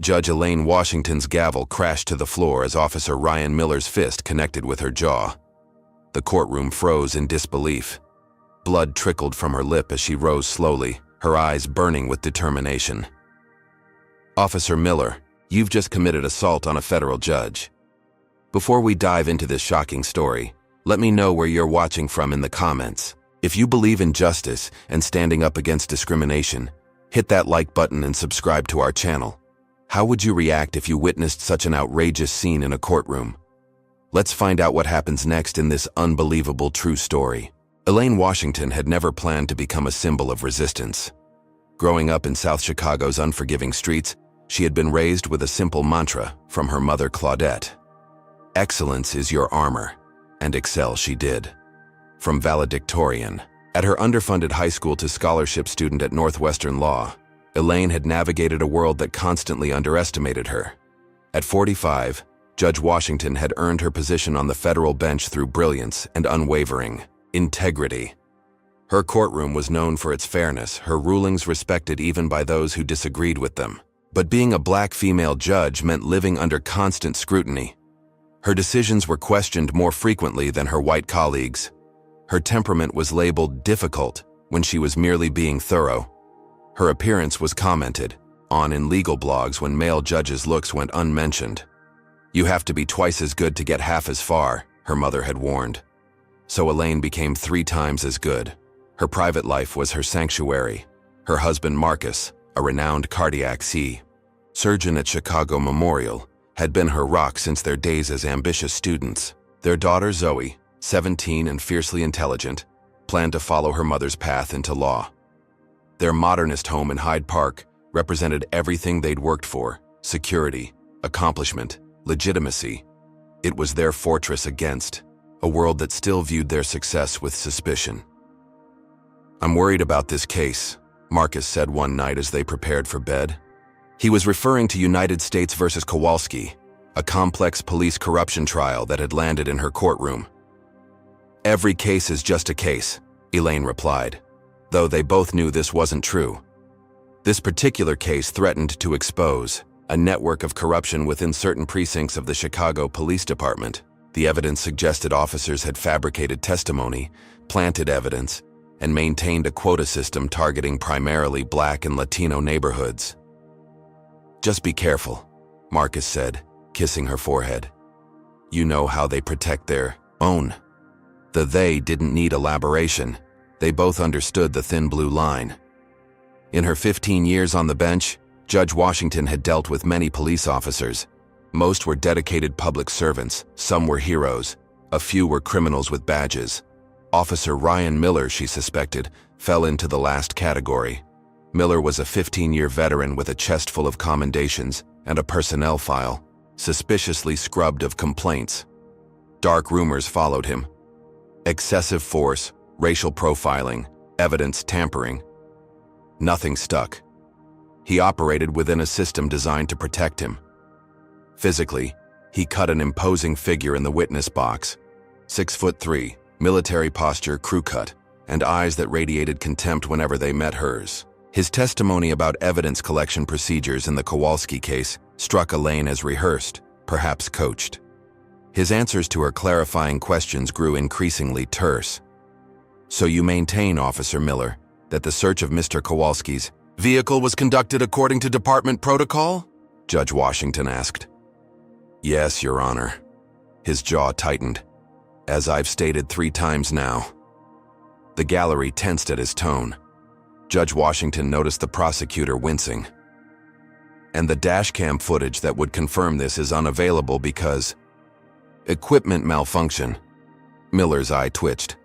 Judge Elaine Washington's gavel crashed to the floor as Officer Ryan Miller's fist connected with her jaw. The courtroom froze in disbelief. Blood trickled from her lip as she rose slowly, her eyes burning with determination. "Officer Miller, you've just committed assault on a federal judge. Before we dive into this shocking story, let me know where you're watching from in the comments. If you believe in justice and standing up against discrimination, hit that like button and subscribe to our channel. How would you react if you witnessed such an outrageous scene in a courtroom? Let's find out what happens next in this unbelievable true story." Elaine Washington had never planned to become a symbol of resistance. Growing up in South Chicago's unforgiving streets, she had been raised with a simple mantra from her mother Claudette. Excellence is your armor, and excel she did. From valedictorian at her underfunded high school to scholarship student at Northwestern Law, Elaine had navigated a world that constantly underestimated her. At 45, Judge Washington had earned her position on the federal bench through brilliance and unwavering integrity. Her courtroom was known for its fairness, her rulings respected even by those who disagreed with them. But being a black female judge meant living under constant scrutiny. Her decisions were questioned more frequently than her white colleagues. Her temperament was labeled difficult when she was merely being thorough. Her appearance was commented on in legal blogs when male judges' looks went unmentioned. "You have to be twice as good to get half as far," her mother had warned. So Elaine became 3 times as good. Her private life was her sanctuary. Her husband Marcus, a renowned cardiac surgeon at Chicago Memorial, had been her rock since their days as ambitious students. Their daughter Zoe, 17 and fiercely intelligent, planned to follow her mother's path into law. Their modernist home in Hyde Park represented everything they'd worked for: security, accomplishment, legitimacy. It was their fortress against a world that still viewed their success with suspicion. "I'm worried about this case," Marcus said one night as they prepared for bed. He was referring to United States versus Kowalski, a complex police corruption trial that had landed in her courtroom. "Every case is just a case," Elaine replied, though they both knew this wasn't true. This particular case threatened to expose a network of corruption within certain precincts of the Chicago Police Department. The evidence suggested officers had fabricated testimony, planted evidence, and maintained a quota system targeting primarily Black and Latino neighborhoods. "Just be careful," Marcus said, kissing her forehead. "You know how they protect their own." The "they" didn't need elaboration. They both understood the thin blue line. In her 15 years on the bench, Judge Washington had dealt with many police officers. Most were dedicated public servants, some were heroes, a few were criminals with badges. Officer Ryan Miller, she suspected, fell into the last category. Miller was a 15-year veteran with a chest full of commendations and a personnel file, suspiciously scrubbed of complaints. Dark rumors followed him. Excessive force, racial profiling, evidence tampering. Nothing stuck. He operated within a system designed to protect him. Physically, he cut an imposing figure in the witness box. 6'3", military posture, crew cut, and eyes that radiated contempt whenever they met hers. His testimony about evidence collection procedures in the Kowalski case struck Elaine as rehearsed, perhaps coached. His answers to her clarifying questions grew increasingly terse. "So you maintain, Officer Miller, that the search of Mr. Kowalski's vehicle was conducted according to department protocol?" Judge Washington asked. "Yes, Your Honor." His jaw tightened. "As I've stated 3 times now." The gallery tensed at his tone. Judge Washington noticed the prosecutor wincing. "And the dashcam footage that would confirm this is unavailable because equipment malfunction." Miller's eye twitched.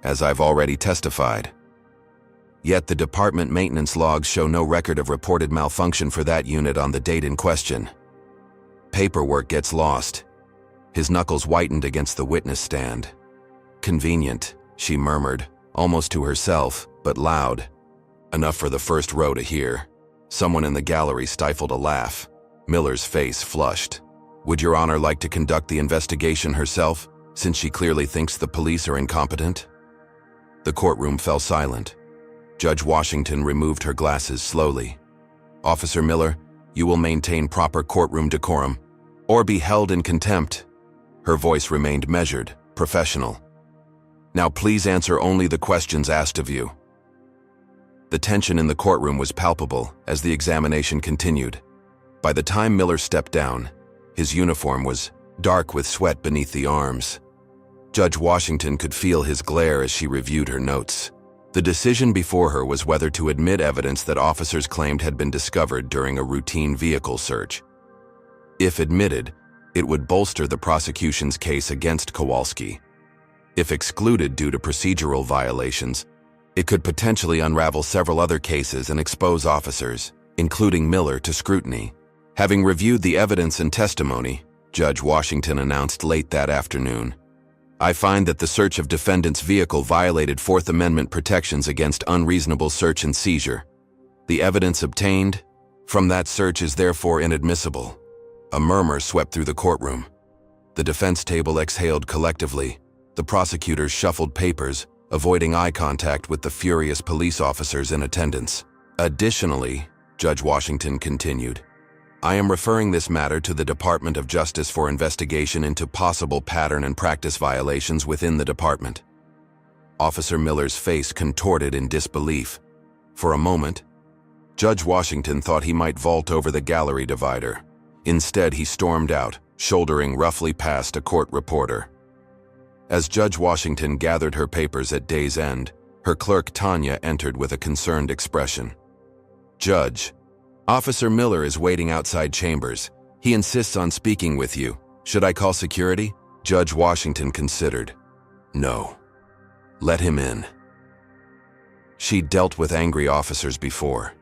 "As I've already testified." Yet the department maintenance logs show no record of reported malfunction for that unit on the date in question. Paperwork gets lost. His knuckles whitened against the witness stand. "Convenient," she murmured, almost to herself, but loud. Enough for the first row to hear. Someone in the gallery stifled a laugh. Miller's face flushed. "Would Your Honor like to conduct the investigation herself, since she clearly thinks the police are incompetent?" The courtroom fell silent. Judge Washington removed her glasses slowly. "Officer Miller, you will maintain proper courtroom decorum, or be held in contempt." Her voice remained measured, professional. "Now please answer only the questions asked of you." The tension in the courtroom was palpable as the examination continued. By the time Miller stepped down, his uniform was dark with sweat beneath the arms. Judge Washington could feel his glare as she reviewed her notes. The decision before her was whether to admit evidence that officers claimed had been discovered during a routine vehicle search. If admitted, it would bolster the prosecution's case against Kowalski. If excluded due to procedural violations, it could potentially unravel several other cases and expose officers, including Miller, to scrutiny. Having reviewed the evidence and testimony, Judge Washington announced late that afternoon, "I find that the search of defendant's vehicle violated Fourth Amendment protections against unreasonable search and seizure. The evidence obtained from that search is therefore inadmissible." A murmur swept through the courtroom. The defense table exhaled collectively. The prosecutors shuffled papers, avoiding eye contact with the furious police officers in attendance. "Additionally," Judge Washington continued, "I am referring this matter to the Department of Justice for investigation into possible pattern and practice violations within the department." Officer Miller's face contorted in disbelief. For a moment, Judge Washington thought he might vault over the gallery divider. Instead, he stormed out, shouldering roughly past a court reporter. As Judge Washington gathered her papers at day's end, her clerk Tanya entered with a concerned expression. "Judge, Officer Miller is waiting outside chambers. He insists on speaking with you. Should I call security?" Judge Washington considered. "No. Let him in." She'd dealt with angry officers before.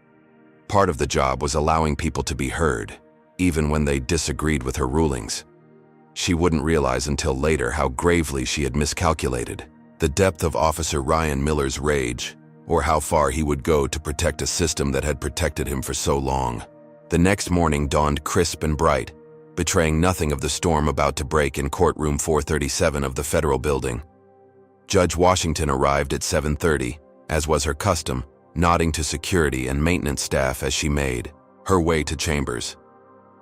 Part of the job was allowing people to be heard, even when they disagreed with her rulings. She wouldn't realize until later how gravely she had miscalculated the depth of Officer Ryan Miller's rage, or how far he would go to protect a system that had protected him for so long. The next morning dawned crisp and bright, betraying nothing of the storm about to break in courtroom 437 of the federal building. Judge Washington arrived at 7:30, as was her custom, nodding to security and maintenance staff as she made her way to chambers.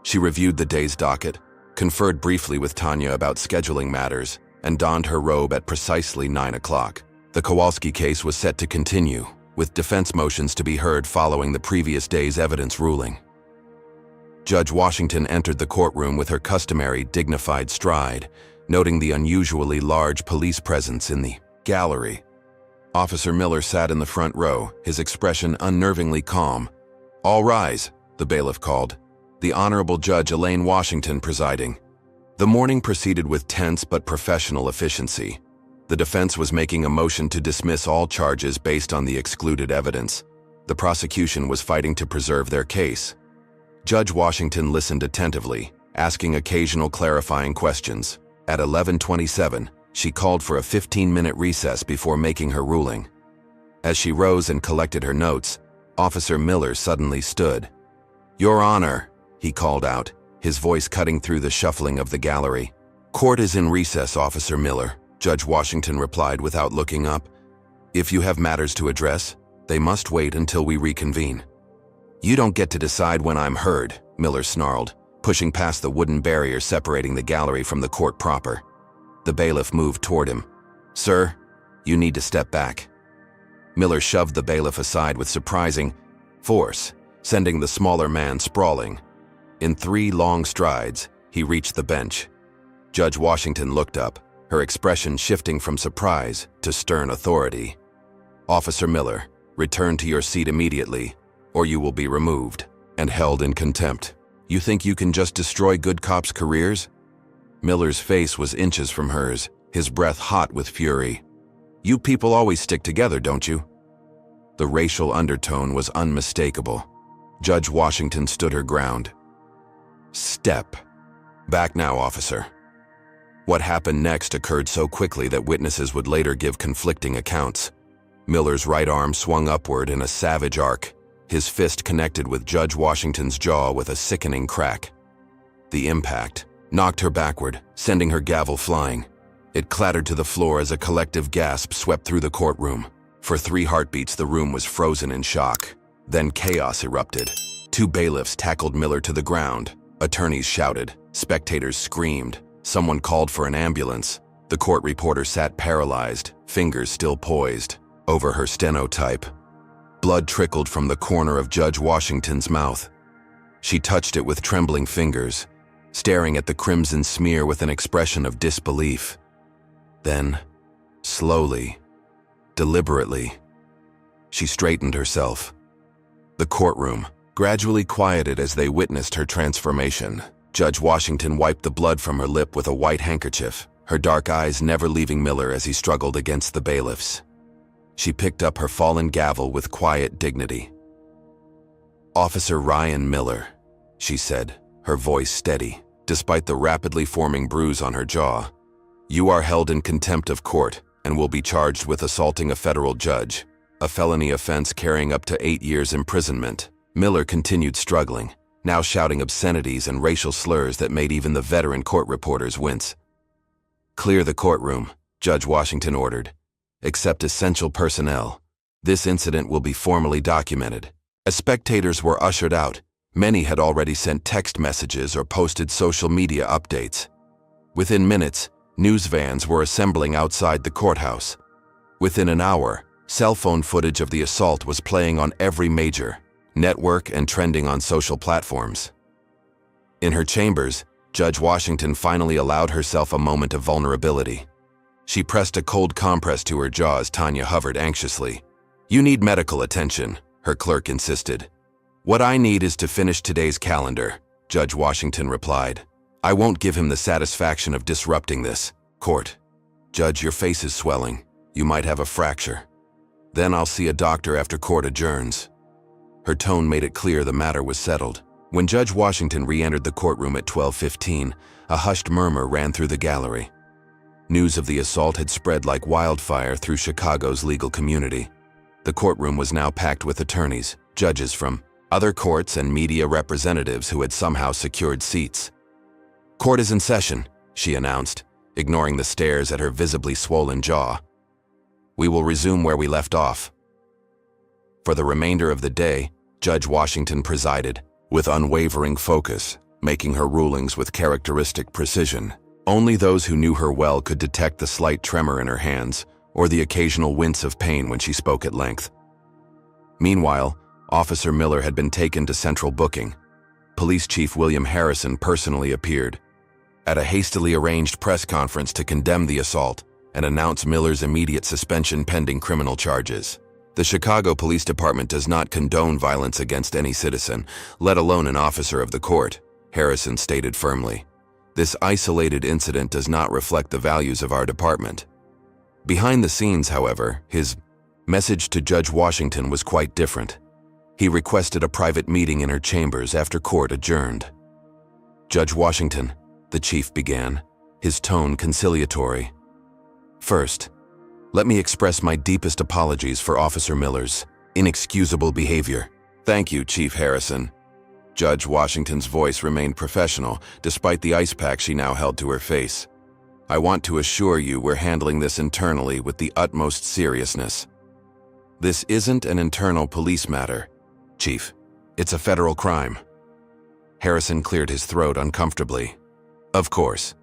She reviewed the day's docket, conferred briefly with Tanya about scheduling matters, and donned her robe at precisely 9 o'clock. The Kowalski case was set to continue, with defense motions to be heard following the previous day's evidence ruling. Judge Washington entered the courtroom with her customary dignified stride, noting the unusually large police presence in the gallery. Officer Miller sat in the front row, his expression unnervingly calm. "All rise," the bailiff called, the Honorable Judge Elaine Washington presiding. The morning proceeded with tense but professional efficiency. The defense was making a motion to dismiss all charges based on the excluded evidence. The prosecution was fighting to preserve their case. Judge Washington listened attentively, asking occasional clarifying questions. At 11:27, she called for a 15-minute recess before making her ruling. As she rose and collected her notes, Officer Miller suddenly stood. "Your Honor," he called out, his voice cutting through the shuffling of the gallery. "Court is in recess, Officer Miller," Judge Washington replied without looking up. "If you have matters to address, they must wait until we reconvene." "You don't get to decide when I'm heard," Miller snarled, pushing past the wooden barrier separating the gallery from the court proper. The bailiff moved toward him. "Sir, you need to step back." Miller shoved the bailiff aside with surprising force, sending the smaller man sprawling. In 3 long strides, he reached the bench. Judge Washington looked up, her expression shifting from surprise to stern authority. "Officer Miller, return to your seat immediately, or you will be removed and held in contempt. You think you can just destroy good cops' careers?" Miller's face was inches from hers, his breath hot with fury. "You people always stick together, don't you?" The racial undertone was unmistakable. Judge Washington stood her ground. "Step back now, officer." What happened next occurred so quickly that witnesses would later give conflicting accounts. Miller's right arm swung upward in a savage arc, his fist connected with Judge Washington's jaw with a sickening crack. The impact knocked her backward, sending her gavel flying. It clattered to the floor as a collective gasp swept through the courtroom. For 3 heartbeats, the room was frozen in shock. Then chaos erupted. Two bailiffs tackled Miller to the ground. Attorneys shouted. Spectators screamed. Someone called for an ambulance. The court reporter sat paralyzed, fingers still poised, over her stenotype. Blood trickled from the corner of Judge Washington's mouth. She touched it with trembling fingers, staring at the crimson smear with an expression of disbelief. Then, slowly, deliberately, she straightened herself. The courtroom gradually quieted as they witnessed her transformation. Judge Washington wiped the blood from her lip with a white handkerchief, her dark eyes never leaving Miller as he struggled against the bailiffs. She picked up her fallen gavel with quiet dignity. "Officer Ryan Miller," she said, her voice steady, despite the rapidly forming bruise on her jaw. "You are held in contempt of court and will be charged with assaulting a federal judge, a felony offense carrying up to 8 years imprisonment." Miller continued struggling, now shouting obscenities and racial slurs that made even the veteran court reporters wince. "Clear the courtroom," Judge Washington ordered. "Except essential personnel. This incident will be formally documented." As spectators were ushered out, many had already sent text messages or posted social media updates. Within minutes, news vans were assembling outside the courthouse. Within an hour, cell phone footage of the assault was playing on every major network and trending on social platforms. In her chambers, Judge Washington finally allowed herself a moment of vulnerability. She pressed a cold compress to her jaw as Tanya hovered anxiously. "You need medical attention," her clerk insisted. "What I need is to finish today's calendar," Judge Washington replied. "I won't give him the satisfaction of disrupting this. Court." "Judge, your face is swelling. You might have a fracture." "Then I'll see a doctor after court adjourns." Her tone made it clear the matter was settled. When Judge Washington re-entered the courtroom at 12:15, a hushed murmur ran through the gallery. News of the assault had spread like wildfire through Chicago's legal community. The courtroom was now packed with attorneys, judges from other courts, and media representatives who had somehow secured seats. "Court is in session," she announced, ignoring the stares at her visibly swollen jaw. "We will resume where we left off." For the remainder of the day, Judge Washington presided, with unwavering focus, making her rulings with characteristic precision. Only those who knew her well could detect the slight tremor in her hands or the occasional wince of pain when she spoke at length. Meanwhile, Officer Miller had been taken to central booking. Police Chief William Harrison personally appeared at a hastily arranged press conference to condemn the assault and announce Miller's immediate suspension pending criminal charges. "The Chicago Police Department does not condone violence against any citizen, let alone an officer of the court," Harrison stated firmly. "This isolated incident does not reflect the values of our department." Behind the scenes, however, his message to Judge Washington was quite different. He requested a private meeting in her chambers after court adjourned. "Judge Washington," the chief began, his tone conciliatory. "First, let me express my deepest apologies for Officer Miller's inexcusable behavior." "Thank you, Chief Harrison." Judge Washington's voice remained professional, despite the ice pack she now held to her face. "I want to assure you we're handling this internally with the utmost seriousness. This isn't an internal police matter, Chief. It's a federal crime." Harrison cleared his throat uncomfortably. "Of course.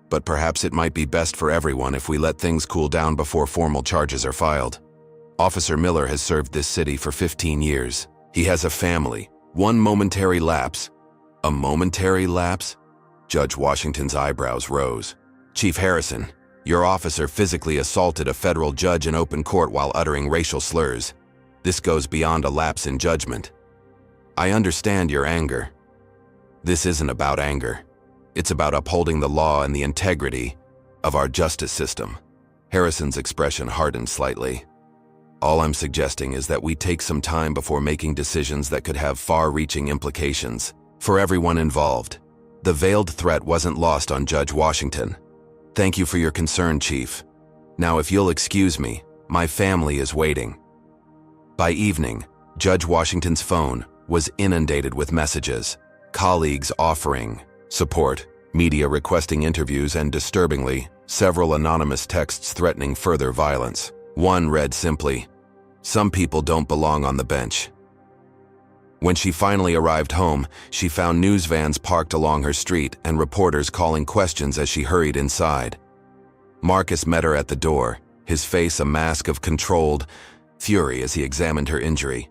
But perhaps it might be best for everyone if we let things cool down before formal charges are filed. Officer Miller has served this city for 15 years. He has a family. One momentary lapse." "A momentary lapse?" Judge Washington's eyebrows rose. "Chief Harrison, your officer physically assaulted a federal judge in open court while uttering racial slurs. This goes beyond a lapse in judgment. I understand your anger. This isn't about anger. It's about upholding the law and the integrity of our justice system." Harrison's expression hardened slightly. "All I'm suggesting is that we take some time before making decisions that could have far-reaching implications for everyone involved." The veiled threat wasn't lost on Judge Washington. "Thank you for your concern, Chief. Now, if you'll excuse me, my family is waiting." By evening, Judge Washington's phone was inundated with messages, colleagues offering support, media requesting interviews, and disturbingly, several anonymous texts threatening further violence. One read simply, "Some people don't belong on the bench." When she finally arrived home, she found news vans parked along her street and reporters calling questions as she hurried inside. Marcus met her at the door, his face a mask of controlled fury as he examined her injury.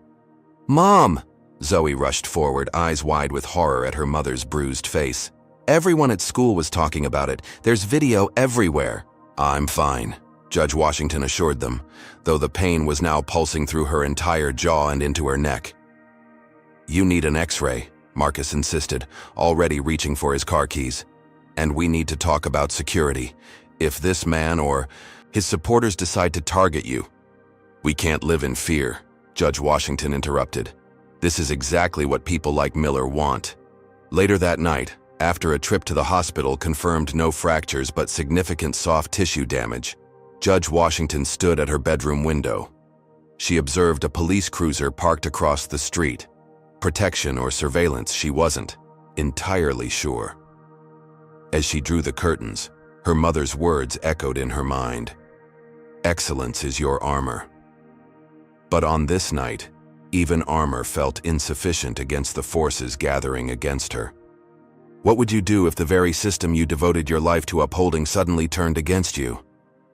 "Mom!" Zoe rushed forward, eyes wide with horror at her mother's bruised face. "Everyone at school was talking about it. There's video everywhere." "I'm fine," Judge Washington assured them, though the pain was now pulsing through her entire jaw and into her neck. "You need an X-ray," Marcus insisted, already reaching for his car keys. "And we need to talk about security. If this man or his supporters decide to target you." "We can't live in fear," Judge Washington interrupted. "This is exactly what people like Miller want." Later that night, after a trip to the hospital confirmed no fractures but significant soft tissue damage, Judge Washington stood at her bedroom window. She observed a police cruiser parked across the street. Protection or surveillance, she wasn't entirely sure. As she drew the curtains, her mother's words echoed in her mind. "Excellence is your armor." But on this night, even armor felt insufficient against the forces gathering against her. What would you do if the very system you devoted your life to upholding suddenly turned against you?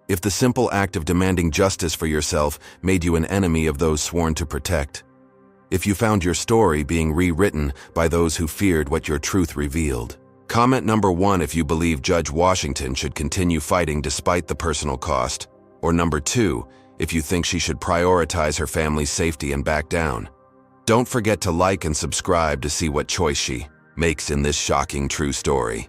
If the simple act of demanding justice for yourself made you an enemy of those sworn to protect? If you found your story being rewritten by those who feared what your truth revealed? Comment number 1 if you believe Judge Washington should continue fighting despite the personal cost, or number 2 if you think she should prioritize her family's safety and back down. Don't forget to like and subscribe to see what choice she makes in this shocking true story.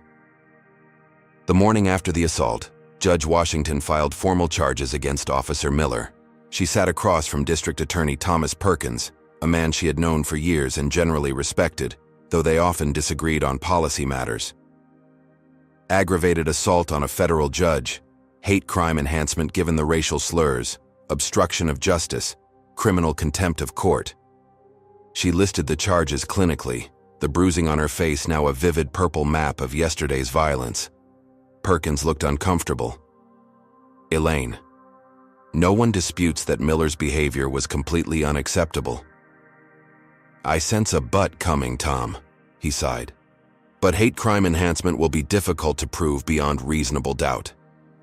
The morning after the assault, Judge Washington filed formal charges against Officer Miller. She sat across from District Attorney Thomas Perkins, a man she had known for years and generally respected, though they often disagreed on policy matters. Aggravated assault on a federal judge, hate crime enhancement given the racial slurs, obstruction of justice, criminal contempt of court. She listed the charges clinically, the bruising on her face now a vivid purple map of yesterday's violence. Perkins looked uncomfortable. "Elaine, no one disputes that Miller's behavior was completely unacceptable." "I sense a but coming, Tom," he sighed. "But hate crime enhancement will be difficult to prove beyond reasonable doubt.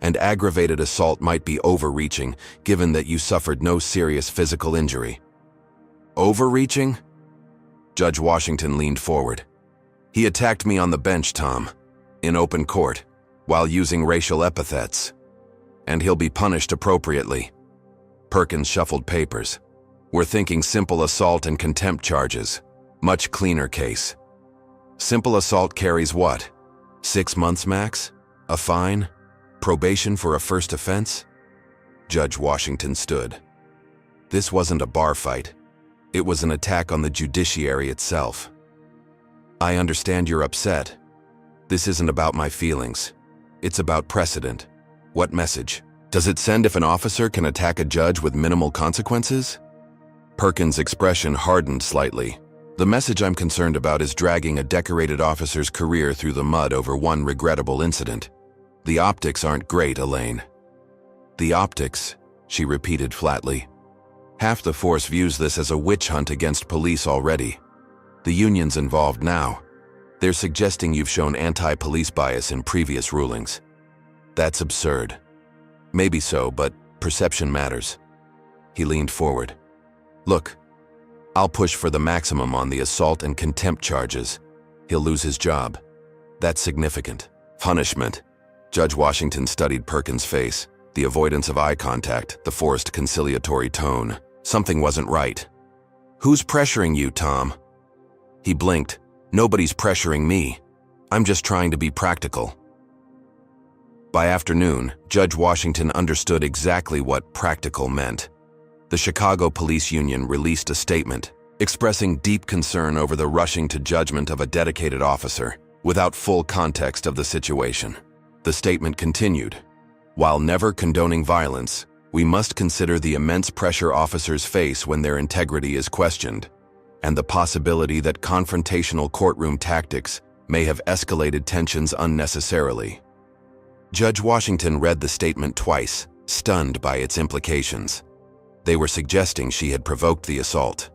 And aggravated assault might be overreaching, given that you suffered no serious physical injury." "Overreaching?" Judge Washington leaned forward. "He attacked me on the bench, Tom, in open court, while using racial epithets. And he'll be punished appropriately." Perkins shuffled papers. "We're thinking simple assault and contempt charges. Much cleaner case. Simple assault carries what? 6 months max? A fine? Probation for a first offense?" Judge Washington stood. This wasn't a bar fight. It was an attack on the judiciary itself. "I understand you're upset. This isn't about my feelings. It's about precedent. What message does it send if an officer can attack a judge with minimal consequences?" Perkins' expression hardened slightly. "The message I'm concerned about is dragging a decorated officer's career through the mud over one regrettable incident. The optics aren't great, Elaine." "The optics," she repeated flatly. "Half the force views this as a witch hunt against police already. The union's involved now. They're suggesting you've shown anti-police bias in previous rulings. That's absurd." "Maybe so, but perception matters." He leaned forward. "Look, I'll push for the maximum on the assault and contempt charges. He'll lose his job. That's significant. Punishment." Judge Washington studied Perkins' face, the avoidance of eye contact, the forced conciliatory tone. Something wasn't right. "Who's pressuring you, Tom?" He blinked. "Nobody's pressuring me. I'm just trying to be practical." By afternoon, Judge Washington understood exactly what practical meant. The Chicago Police Union released a statement expressing deep concern over the rushing to judgment of a dedicated officer without full context of the situation. The statement continued, "While never condoning violence, we must consider the immense pressure officers face when their integrity is questioned, and the possibility that confrontational courtroom tactics may have escalated tensions unnecessarily." Judge Washington read the statement twice, stunned by its implications. They were suggesting she had provoked the assault.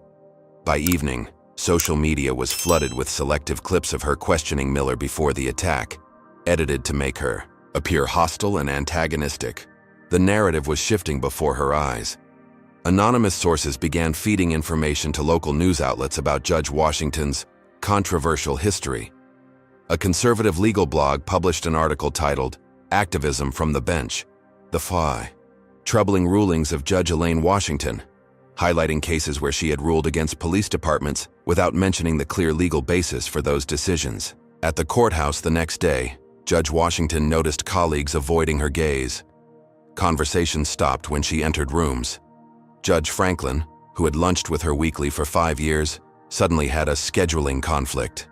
By evening, Social media was flooded with selective clips of her questioning Miller before the attack, edited to make her appear hostile and antagonistic. The narrative was shifting before her eyes. Anonymous sources began feeding information to local news outlets about Judge Washington's controversial history. A conservative legal blog published an article titled, "Activism from the Bench: The FI. Troubling Rulings of Judge Elaine Washington," highlighting cases where she had ruled against police departments without mentioning the clear legal basis for those decisions. At the courthouse the next day, Judge Washington noticed colleagues avoiding her gaze. Conversations stopped when she entered rooms. Judge Franklin, who had lunched with her weekly for 5 years, suddenly had a scheduling conflict.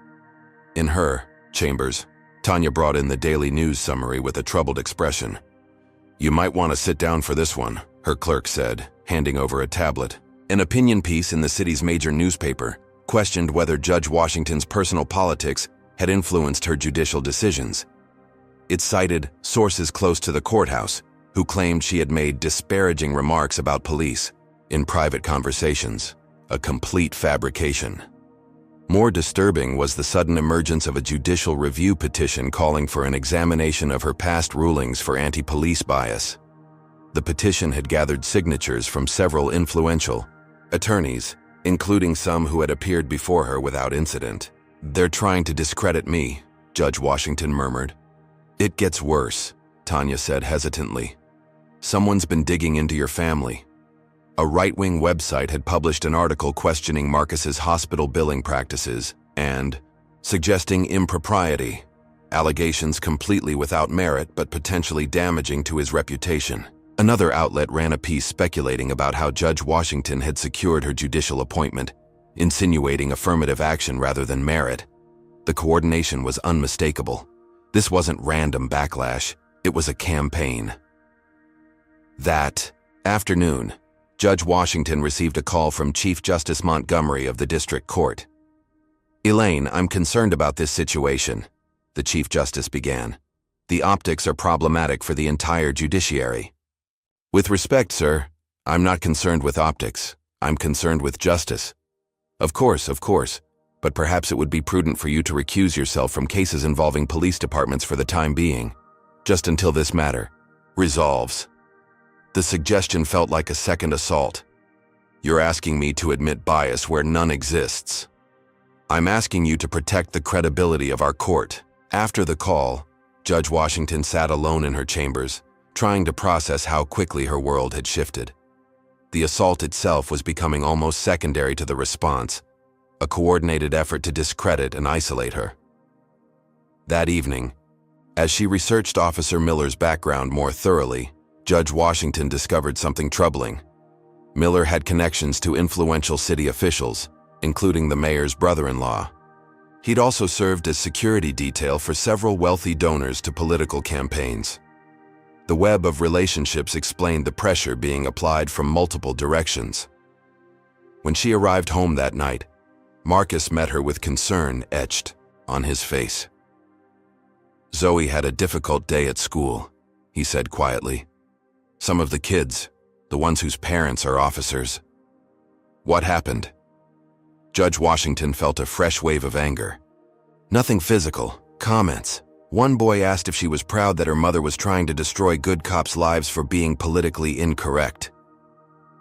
In her chambers, Tanya brought in the daily news summary with a troubled expression. "You might want to sit down for this one," her clerk said, handing over a tablet. An opinion piece in the city's major newspaper questioned whether Judge Washington's personal politics had influenced her judicial decisions. It cited sources close to the courthouse who claimed she had made disparaging remarks about police in private conversations, a complete fabrication. More disturbing was the sudden emergence of a judicial review petition calling for an examination of her past rulings for anti-police bias. The petition had gathered signatures from several influential attorneys, including some who had appeared before her without incident. "They're trying to discredit me," Judge Washington murmured. "It gets worse," Tanya said hesitantly. "Someone's been digging into your family." A right-wing website had published an article questioning Marcus's hospital billing practices and suggesting impropriety, allegations completely without merit but potentially damaging to his reputation. Another outlet ran a piece speculating about how Judge Washington had secured her judicial appointment, insinuating affirmative action rather than merit. The coordination was unmistakable. This wasn't random backlash, it was a campaign. That afternoon, Judge Washington received a call from Chief Justice Montgomery of the District Court. "Elaine, I'm concerned about this situation," the Chief Justice began. "The optics are problematic for the entire judiciary." "With respect, sir, I'm not concerned with optics. I'm concerned with justice." Of course, but perhaps it would be prudent for you to recuse yourself from cases involving police departments for the time being, just until this matter resolves." The suggestion felt like a second assault. "You're asking me to admit bias where none exists. I'm asking you to protect the credibility of our court." After the call, Judge Washington sat alone in her chambers, trying to process how quickly her world had shifted. The assault itself was becoming almost secondary to the response, a coordinated effort to discredit and isolate her. That evening, as she researched Officer Miller's background more thoroughly, Judge Washington discovered something troubling. Miller had connections to influential city officials, including the mayor's brother-in-law. He'd also served as security detail for several wealthy donors to political campaigns. The web of relationships explained the pressure being applied from multiple directions. When she arrived home that night, Marcus met her with concern etched on his face. "Zoe had a difficult day at school," he said quietly. "Some of the kids, the ones whose parents are officers." "What happened?" Judge Washington felt a fresh wave of anger. "Nothing physical. Comments. One boy asked if she was proud that her mother was trying to destroy good cops' lives for being politically incorrect.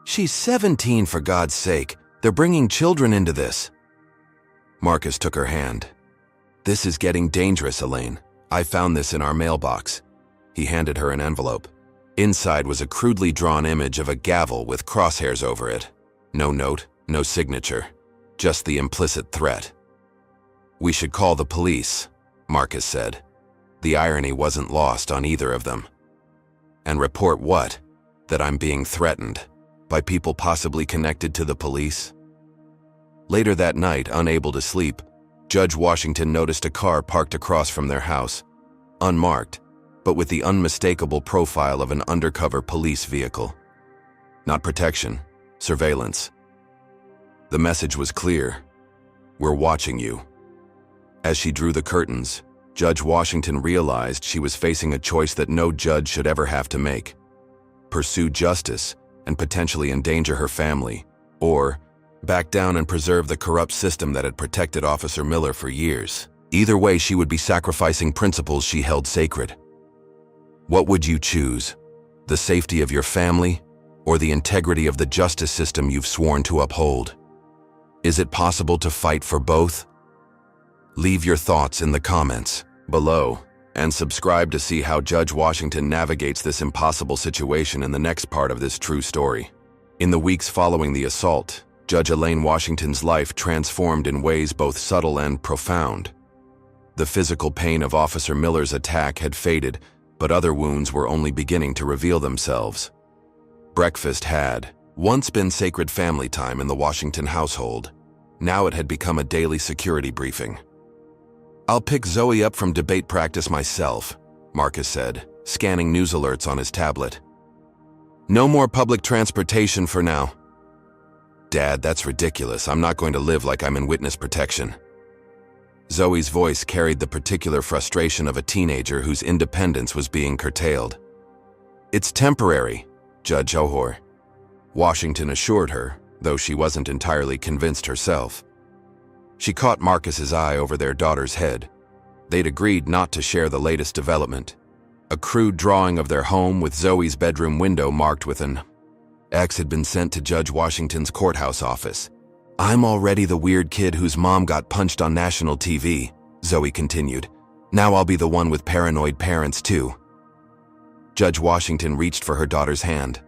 She's 17, for God's sake. They're bringing children into this." Marcus took her hand. "This is getting dangerous, Elaine. I found this in our mailbox." He handed her an envelope. Inside was a crudely drawn image of a gavel with crosshairs over it. No note, no signature, just the implicit threat. "We should call the police," Marcus said. The irony wasn't lost on either of them. "And report what? That I'm being threatened by people possibly connected to the police?" Later that night, unable to sleep, Judge Washington noticed a car parked across from their house, unmarked, but with the unmistakable profile of an undercover police vehicle. Not protection, surveillance. The message was clear: "We're watching you." As she drew the curtains, Judge Washington realized she was facing a choice that no judge should ever have to make: pursue justice and potentially endanger her family, or Back down and preserve the corrupt system that had protected Officer Miller for years. Either way, she would be sacrificing principles she held sacred. What would you choose? The safety of your family or the integrity of the justice system you've sworn to uphold? Is it possible to fight for both? Leave your thoughts in the comments below and subscribe to see how Judge Washington navigates this impossible situation in the next part of this true story. In the weeks following the assault, Judge Elaine Washington's life transformed in ways both subtle and profound. The physical pain of Officer Miller's attack had faded, but other wounds were only beginning to reveal themselves. Breakfast had once been sacred family time in the Washington household. Now it had become a daily security briefing. "I'll pick Zoe up from debate practice myself," Marcus said, scanning news alerts on his tablet. "No more public transportation for now." "Dad, that's ridiculous. I'm not going to live like I'm in witness protection." Zoe's voice carried the particular frustration of a teenager whose independence was being curtailed. "It's temporary, Judge O'Hore," Washington assured her, though she wasn't entirely convinced herself. She caught Marcus's eye over their daughter's head. They'd agreed not to share the latest development. A crude drawing of their home with Zoe's bedroom window marked with an X had been sent to Judge Washington's courthouse office. "I'm already the weird kid whose mom got punched on national TV," Zoe continued. "Now I'll be the one with paranoid parents too." Judge Washington reached for her daughter's hand.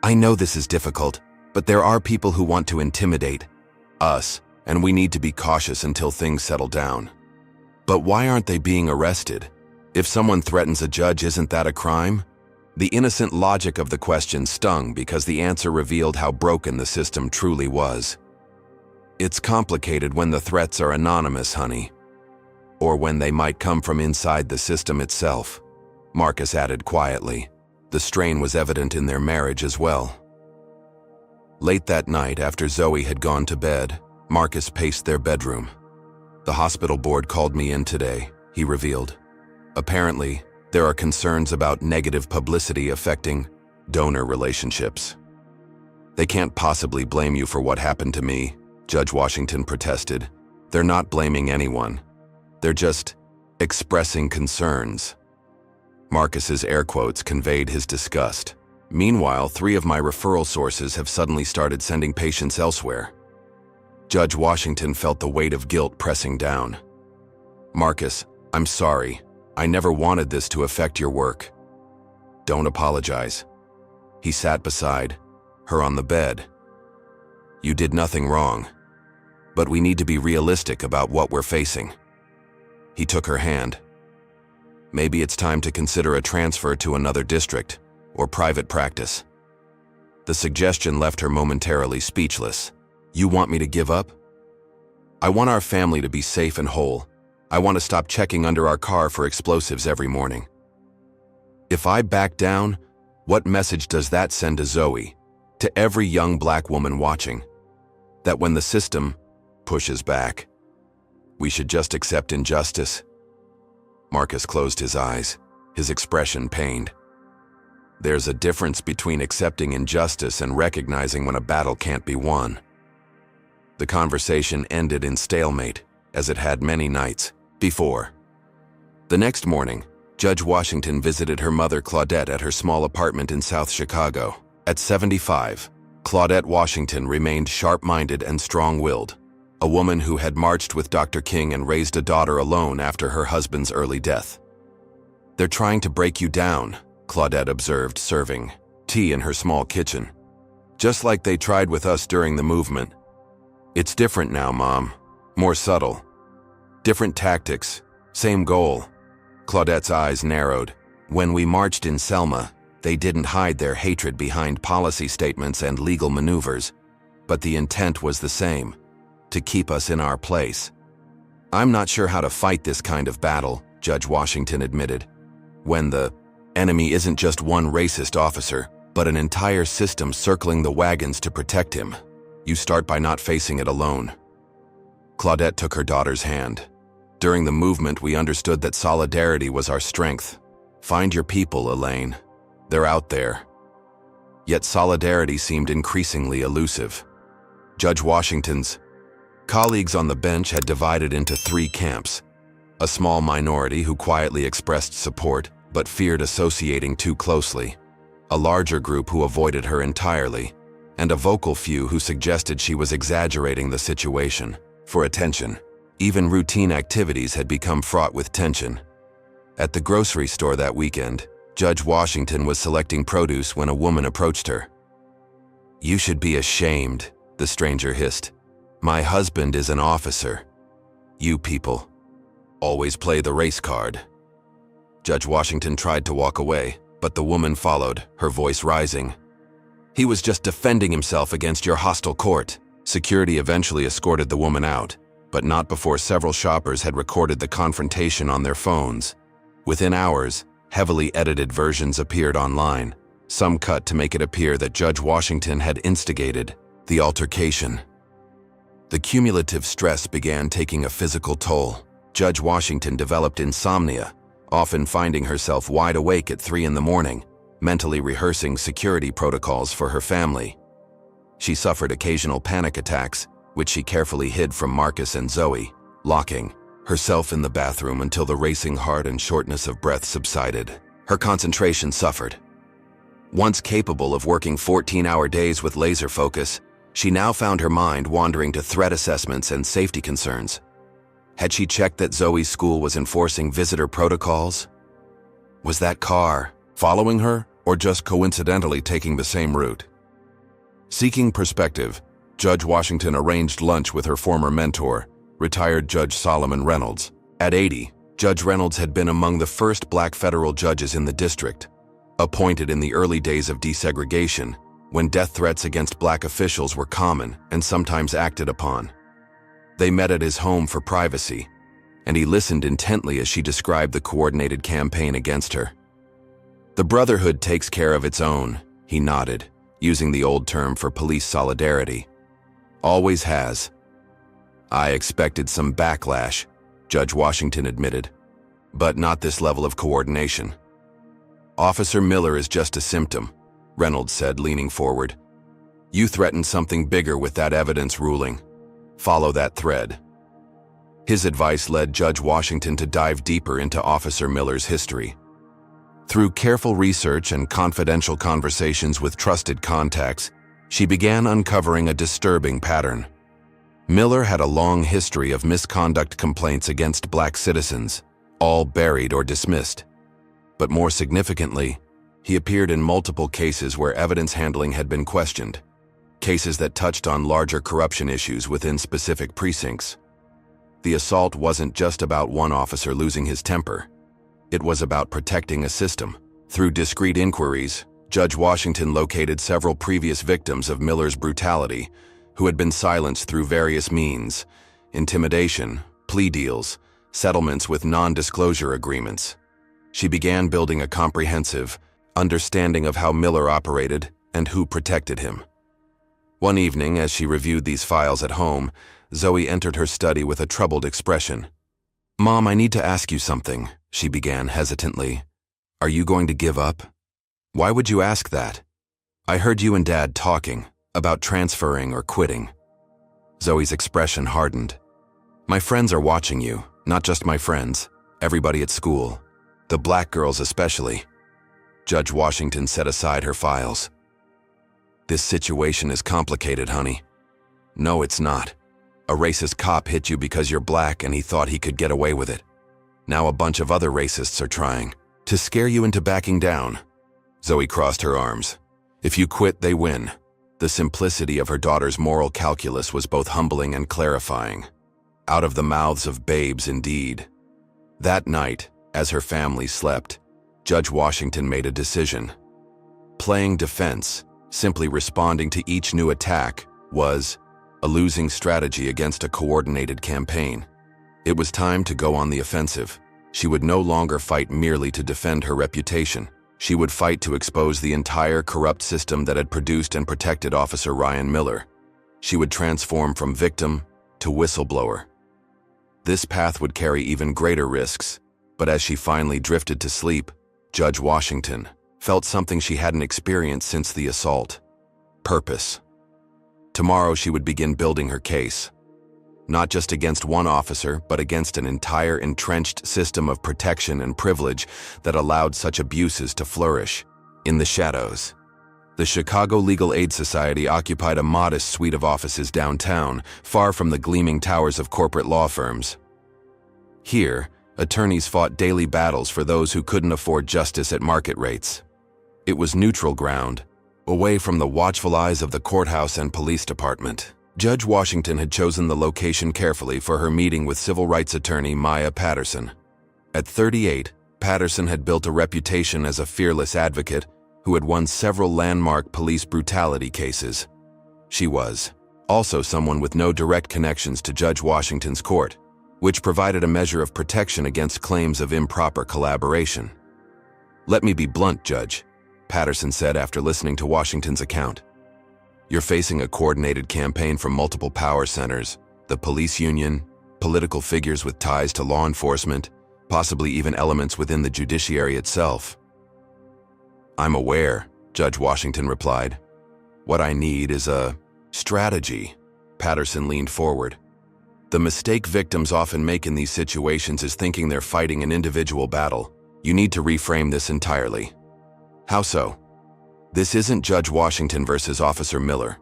"I know this is difficult, but there are people who want to intimidate us, and we need to be cautious until things settle down." "But why aren't they being arrested? If someone threatens a judge, isn't that a crime?" The innocent logic of the question stung because the answer revealed how broken the system truly was. "It's complicated when the threats are anonymous, honey. Or when they might come from inside the system itself," Marcus added quietly. The strain was evident in their marriage as well. Late that night, after Zoe had gone to bed, Marcus paced their bedroom. "The hospital board called me in today," he revealed. "Apparently, there are concerns about negative publicity affecting donor relationships." "They can't possibly blame you for what happened to me," Judge Washington protested. "They're not blaming anyone. They're just expressing concerns." Marcus's air quotes conveyed his disgust. "Meanwhile, 3 of my referral sources have suddenly started sending patients elsewhere." Judge Washington felt the weight of guilt pressing down. "Marcus, I'm sorry. I never wanted this to affect your work." "Don't apologize." He sat beside her on the bed. "You did nothing wrong. But we need to be realistic about what we're facing." He took her hand. "Maybe it's time to consider a transfer to another district or private practice." The suggestion left her momentarily speechless. "You want me to give up?" "I want our family to be safe and whole. I want to stop checking under our car for explosives every morning." "If I back down, what message does that send to Zoe, to every young black woman watching? That when the system pushes back, we should just accept injustice?" Marcus closed his eyes, his expression pained. "There's a difference between accepting injustice and recognizing when a battle can't be won." The conversation ended in stalemate, as it had many nights before. The next morning, Judge Washington visited her mother Claudette at her small apartment in South Chicago. At 75, Claudette Washington remained sharp-minded and strong-willed, a woman who had marched with Dr. King and raised a daughter alone after her husband's early death. "They're trying to break you down," Claudette observed, serving tea in her small kitchen. "Just like they tried with us during the movement. It's different now, Mom. More subtle. Different tactics, same goal." Claudette's eyes narrowed. "When we marched in Selma, they didn't hide their hatred behind policy statements and legal maneuvers, but the intent was the same, to keep us in our place." "I'm not sure how to fight this kind of battle," Judge Washington admitted, "when the enemy isn't just one racist officer, but an entire system circling the wagons to protect him. You start by not facing it alone." Claudette took her daughter's hand. "During the movement, we understood that solidarity was our strength. Find your people, Elaine. They're out there." Yet solidarity seemed increasingly elusive. Judge Washington's colleagues on the bench had divided into three camps: a small minority who quietly expressed support but feared associating too closely, a larger group who avoided her entirely, and a vocal few who suggested she was exaggerating the situation for attention. Even routine activities had become fraught with tension. At the grocery store that weekend, Judge Washington was selecting produce when a woman approached her. "You should be ashamed," the stranger hissed. "My husband is an officer. You people always play the race card." Judge Washington tried to walk away, but the woman followed, her voice rising. "He was just defending himself against your hostile court." Security eventually escorted the woman out, but not before several shoppers had recorded the confrontation on their phones. Within hours, heavily edited versions appeared online, some cut to make it appear that Judge Washington had instigated the altercation. The cumulative stress began taking a physical toll. Judge Washington developed insomnia, often finding herself wide awake at 3 in the morning, mentally rehearsing security protocols for her family. She suffered occasional panic attacks, which she carefully hid from Marcus and Zoe, locking herself in the bathroom until the racing heart and shortness of breath subsided. Her concentration suffered. Once capable of working 14-hour days with laser focus, she now found her mind wandering to threat assessments and safety concerns. Had she checked that Zoe's school was enforcing visitor protocols? Was that car following her, or just coincidentally taking the same route? Seeking perspective, Judge Washington arranged lunch with her former mentor, retired Judge Solomon Reynolds. At 80, Judge Reynolds had been among the first black federal judges in the district, appointed in the early days of desegregation, when death threats against black officials were common and sometimes acted upon. They met at his home for privacy, and he listened intently as she described the coordinated campaign against her. "The Brotherhood takes care of its own," he nodded, using the old term for police solidarity. "Always has." "I expected some backlash," Judge Washington admitted, "but not this level of coordination." "Officer Miller is just a symptom," Reynolds said, leaning forward. "You threatened something bigger with that evidence ruling. Follow that thread." His advice led Judge Washington to dive deeper into Officer Miller's history. Through careful research and confidential conversations with trusted contacts, she began uncovering a disturbing pattern. Miller had a long history of misconduct complaints against black citizens, all buried or dismissed. But more significantly, he appeared in multiple cases where evidence handling had been questioned, cases that touched on larger corruption issues within specific precincts. The assault wasn't just about one officer losing his temper. It was about protecting a system. Through discreet inquiries, Judge Washington located several previous victims of Miller's brutality who had been silenced through various means: intimidation, plea deals, settlements with non-disclosure agreements. She began building a comprehensive understanding of how Miller operated and who protected him. One evening, as she reviewed these files at home, Zoe entered her study with a troubled expression. "Mom, I need to ask you something," she began hesitantly. "Are you going to give up?" "Why would you ask that?" "I heard you and Dad talking about transferring or quitting." Zoe's expression hardened. "My friends are watching you, not just my friends, everybody at school, the black girls especially." Judge Washington set aside her files. "This situation is complicated, honey." "No, it's not. A racist cop hit you because you're black and he thought he could get away with it. Now a bunch of other racists are trying to scare you into backing down." Zoe crossed her arms. "If you quit, they win." The simplicity of her daughter's moral calculus was both humbling and clarifying. Out of the mouths of babes, indeed. That night, as her family slept, Judge Washington made a decision. Playing defense, simply responding to each new attack, was a losing strategy against a coordinated campaign. It was time to go on the offensive. She would no longer fight merely to defend her reputation. She would fight to expose the entire corrupt system that had produced and protected Officer Ryan Miller. She would transform from victim to whistleblower. This path would carry even greater risks, but as she finally drifted to sleep, Judge Washington felt something she hadn't experienced since the assault: purpose. Tomorrow she would begin building her case. Not just against one officer, but against an entire entrenched system of protection and privilege that allowed such abuses to flourish. In the shadows, the Chicago Legal Aid Society occupied a modest suite of offices downtown, far from the gleaming towers of corporate law firms. Here, attorneys fought daily battles for those who couldn't afford justice at market rates. It was neutral ground, away from the watchful eyes of the courthouse and police department. Judge Washington had chosen the location carefully for her meeting with civil rights attorney Maya Patterson. At 38, Patterson had built a reputation as a fearless advocate who had won several landmark police brutality cases. She was also someone with no direct connections to Judge Washington's court, which provided a measure of protection against claims of improper collaboration. "Let me be blunt, Judge," Patterson said after listening to Washington's account. "You're facing a coordinated campaign from multiple power centers, the police union, political figures with ties to law enforcement, possibly even elements within the judiciary itself." "I'm aware," Judge Washington replied. "What I need is a strategy." Patterson leaned forward. "The mistake victims often make in these situations is thinking they're fighting an individual battle. You need to reframe this entirely." "How so?" "This isn't Judge Washington versus Officer Miller.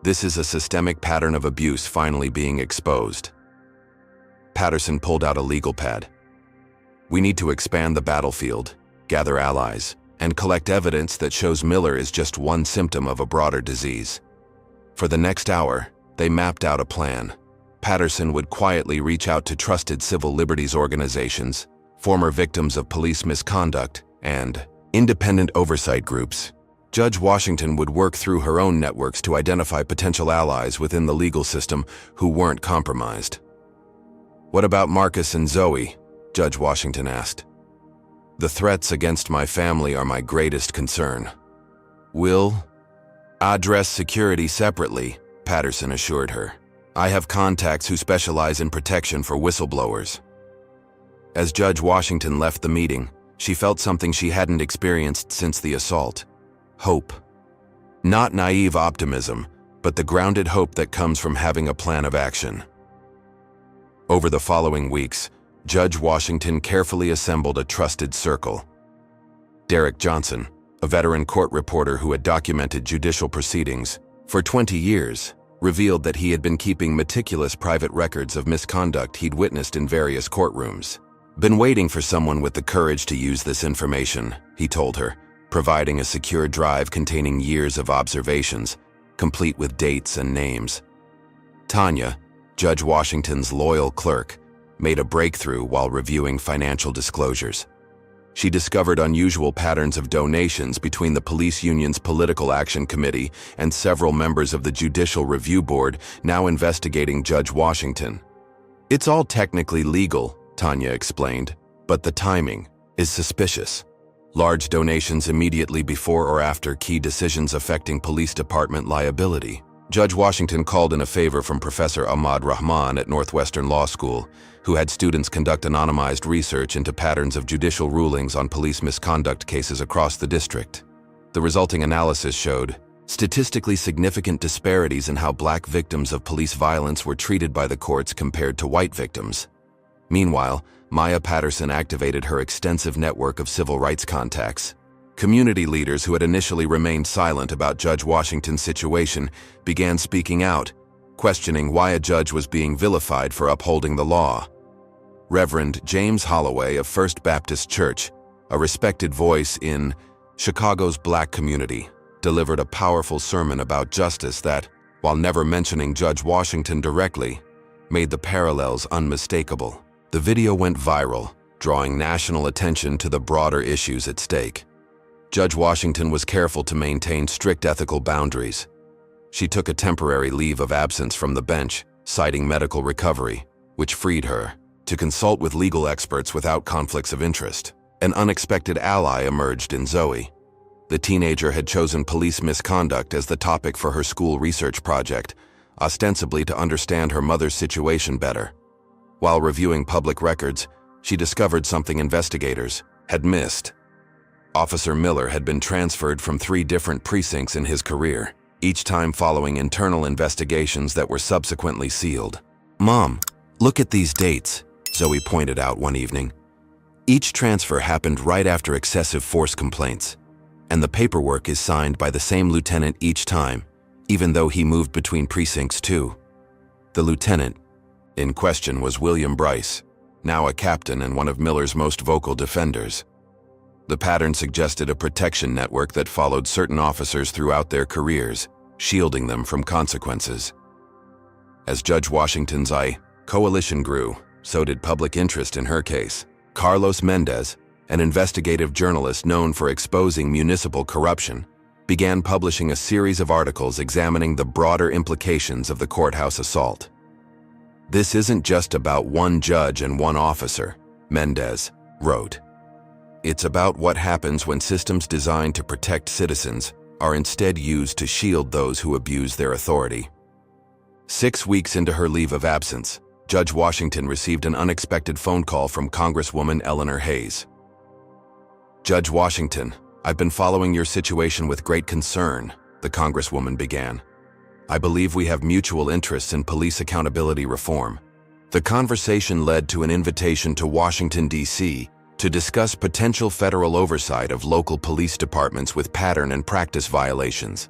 This is a systemic pattern of abuse finally being exposed." Patterson pulled out a legal pad. "We need to expand the battlefield, gather allies, and collect evidence that shows Miller is just one symptom of a broader disease." For the next hour, they mapped out a plan. Patterson would quietly reach out to trusted civil liberties organizations, former victims of police misconduct, and independent oversight groups. Judge Washington would work through her own networks to identify potential allies within the legal system who weren't compromised. "What about Marcus and Zoe?" Judge Washington asked. "The threats against my family are my greatest concern." "We'll address security separately," Patterson assured her. "I have contacts who specialize in protection for whistleblowers." As Judge Washington left the meeting, she felt something she hadn't experienced since the assault. Hope. Not naive optimism, but the grounded hope that comes from having a plan of action. Over the following weeks, Judge Washington carefully assembled a trusted circle. Derek Johnson, a veteran court reporter who had documented judicial proceedings for 20 years, revealed that he had been keeping meticulous private records of misconduct he'd witnessed in various courtrooms. "Been waiting for someone with the courage to use this information," he told her, providing a secure drive containing years of observations, complete with dates and names. Tanya, Judge Washington's loyal clerk, made a breakthrough while reviewing financial disclosures. She discovered unusual patterns of donations between the police union's political action committee and several members of the Judicial Review Board now investigating Judge Washington. "It's all technically legal," Tanya explained, "but the timing is suspicious. Large donations immediately before or after key decisions affecting police department liability." Judge Washington called in a favor from Professor Ahmad Rahman at Northwestern Law School, who had students conduct anonymized research into patterns of judicial rulings on police misconduct cases across the district. The resulting analysis showed statistically significant disparities in how black victims of police violence were treated by the courts compared to white victims. Meanwhile, Maya Patterson activated her extensive network of civil rights contacts. Community leaders who had initially remained silent about Judge Washington's situation began speaking out, questioning why a judge was being vilified for upholding the law. Reverend James Holloway of First Baptist Church, a respected voice in Chicago's black community, delivered a powerful sermon about justice that, while never mentioning Judge Washington directly, made the parallels unmistakable. The video went viral, drawing national attention to the broader issues at stake. Judge Washington was careful to maintain strict ethical boundaries. She took a temporary leave of absence from the bench, citing medical recovery, which freed her to consult with legal experts without conflicts of interest. An unexpected ally emerged in Zoe. The teenager had chosen police misconduct as the topic for her school research project, ostensibly to understand her mother's situation better. While reviewing public records, she discovered something investigators had missed. Officer Miller had been transferred from 3 different precincts in his career. each time following internal investigations that were subsequently sealed. "Mom, look at these dates," Zoe pointed out one evening. "Each transfer happened right after excessive force complaints, and the paperwork is signed by the same lieutenant each time, even though he moved between precincts too." The lieutenant in question was William Bryce, now a captain and one of Miller's most vocal defenders. The pattern suggested a protection network that followed certain officers throughout their careers, shielding them from consequences. As Judge Washington's coalition grew, so did public interest in her case. Carlos Mendez, an investigative journalist known for exposing municipal corruption, began publishing a series of articles examining the broader implications of the courthouse assault. "This isn't just about one judge and one officer," Mendez wrote. "It's about what happens when systems designed to protect citizens are instead used to shield those who abuse their authority." 6 weeks into her leave of absence, Judge Washington received an unexpected phone call from Congresswoman Eleanor Hayes. "Judge Washington, I've been following your situation with great concern," the Congresswoman began. "I believe we have mutual interests in police accountability reform." The conversation led to an invitation to Washington, D.C., to discuss potential federal oversight of local police departments with pattern and practice violations.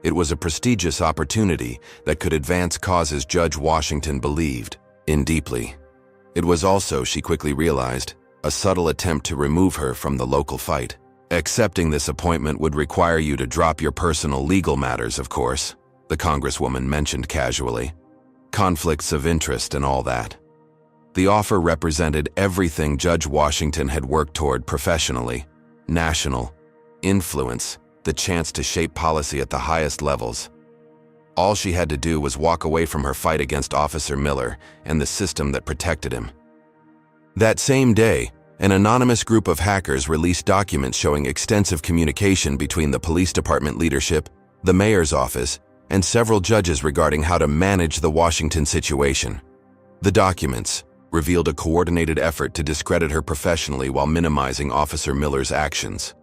It was a prestigious opportunity that could advance causes Judge Washington believed in deeply. It was also, she quickly realized, a subtle attempt to remove her from the local fight. "Accepting this appointment would require you to drop your personal legal matters, of course," the Congresswoman mentioned casually. "Conflicts of interest and all that." The offer represented everything Judge Washington had worked toward professionally: national influence, the chance to shape policy at the highest levels. All she had to do was walk away from her fight against Officer Miller and the system that protected him. That same day, an anonymous group of hackers released documents showing extensive communication between the police department leadership, the mayor's office, and several judges regarding how to manage the Washington situation. The documents revealed a coordinated effort to discredit her professionally while minimizing Officer Miller's actions.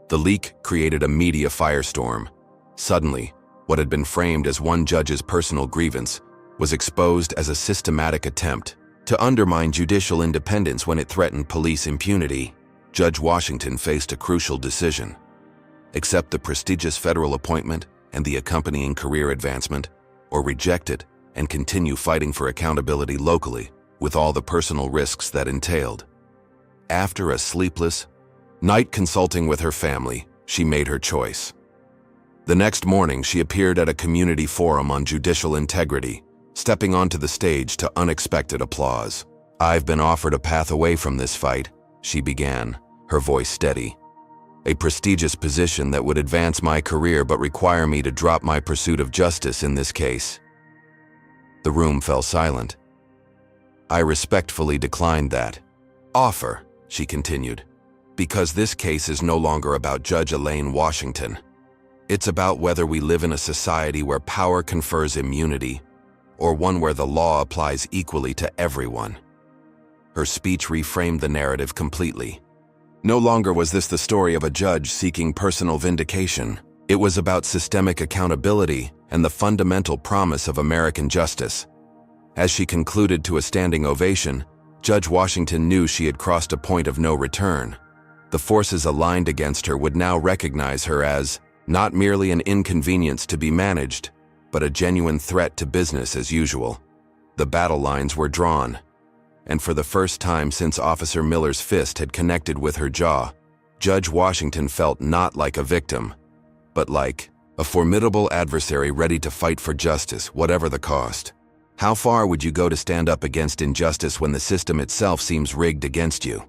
The leak created a media firestorm. Suddenly, what had been framed as one judge's personal grievance was exposed as a systematic attempt to undermine judicial independence when it threatened police impunity. Judge Washington faced a crucial decision: accept the prestigious federal appointment and the accompanying career advancement, or reject it and continue fighting for accountability locally, with all the personal risks that entailed. After a sleepless night consulting with her family, she made her choice. The next morning, she appeared at a community forum on judicial integrity, stepping onto the stage to unexpected applause. "I've been offered a path away from this fight," she began, her voice steady. "A prestigious position that would advance my career but require me to drop my pursuit of justice in this case." The room fell silent. "I respectfully declined that offer," she continued, "because this case is no longer about Judge Elaine Washington. It's about whether we live in a society where power confers immunity, or one where the law applies equally to everyone." Her speech reframed the narrative completely. No longer was this the story of a judge seeking personal vindication. It was about systemic accountability and the fundamental promise of American justice. As she concluded to a standing ovation, Judge Washington knew she had crossed a point of no return. The forces aligned against her would now recognize her as not merely an inconvenience to be managed, but a genuine threat to business as usual. The battle lines were drawn, and for the first time since Officer Miller's fist had connected with her jaw, Judge Washington felt not like a victim, but like a formidable adversary ready to fight for justice, whatever the cost. How far would you go to stand up against injustice when the system itself seems rigged against you?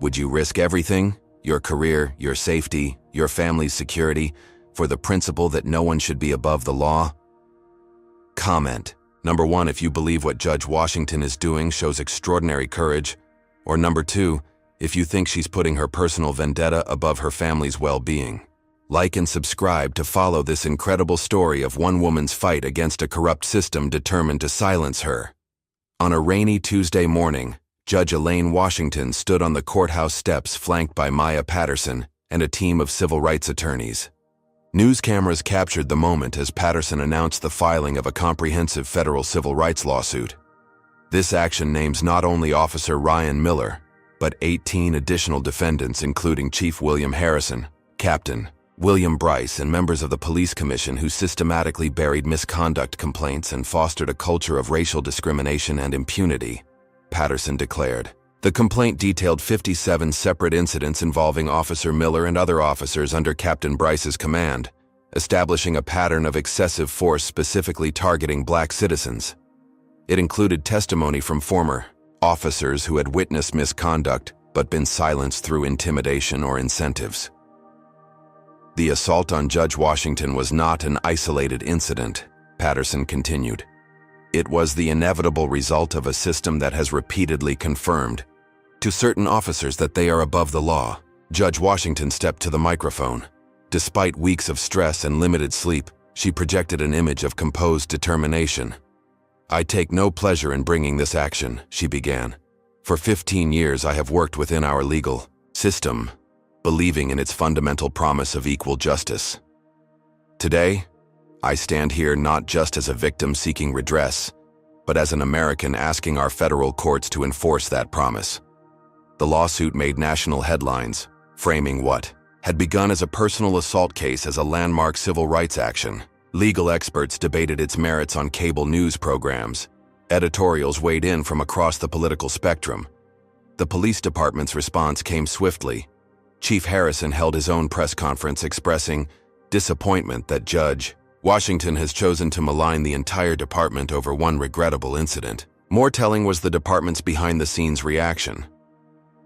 Would you risk everything? Your career, your safety, your family's security, for the principle that no one should be above the law? Comment. Number 1, if you believe what Judge Washington is doing shows extraordinary courage, or number 2, if you think she's putting her personal vendetta above her family's well-being. Like and subscribe to follow this incredible story of one woman's fight against a corrupt system determined to silence her. On a rainy Tuesday morning, Judge Elaine Washington stood on the courthouse steps flanked by Maya Patterson and a team of civil rights attorneys. News cameras captured the moment as Patterson announced the filing of a comprehensive federal civil rights lawsuit. This action names not only Officer Ryan Miller, but 18 additional defendants including Chief William Harrison, Captain William Bryce, and members of the Police Commission who systematically buried misconduct complaints and fostered a culture of racial discrimination and impunity, Patterson declared. The complaint detailed 57 separate incidents involving Officer Miller and other officers under Captain Bryce's command, establishing a pattern of excessive force specifically targeting black citizens. It included testimony from former officers who had witnessed misconduct but been silenced through intimidation or incentives. The assault on Judge Washington was not an isolated incident, Patterson continued. It was the inevitable result of a system that has repeatedly confirmed to certain officers that they are above the law. Judge Washington stepped to the microphone. Despite weeks of stress and limited sleep, she projected an image of composed determination. "I take no pleasure in bringing this action," she began. "For 15 years I have worked within our legal system, believing in its fundamental promise of equal justice. Today, I stand here not just as a victim seeking redress, but as an American asking our federal courts to enforce that promise." The lawsuit made national headlines, framing what had begun as a personal assault case as a landmark civil rights action. Legal experts debated its merits on cable news programs. Editorials weighed in from across the political spectrum. The police department's response came swiftly. Chief Harrison held his own press conference expressing disappointment that Judge Washington has chosen to malign the entire department over one regrettable incident. More telling was the department's behind-the-scenes reaction.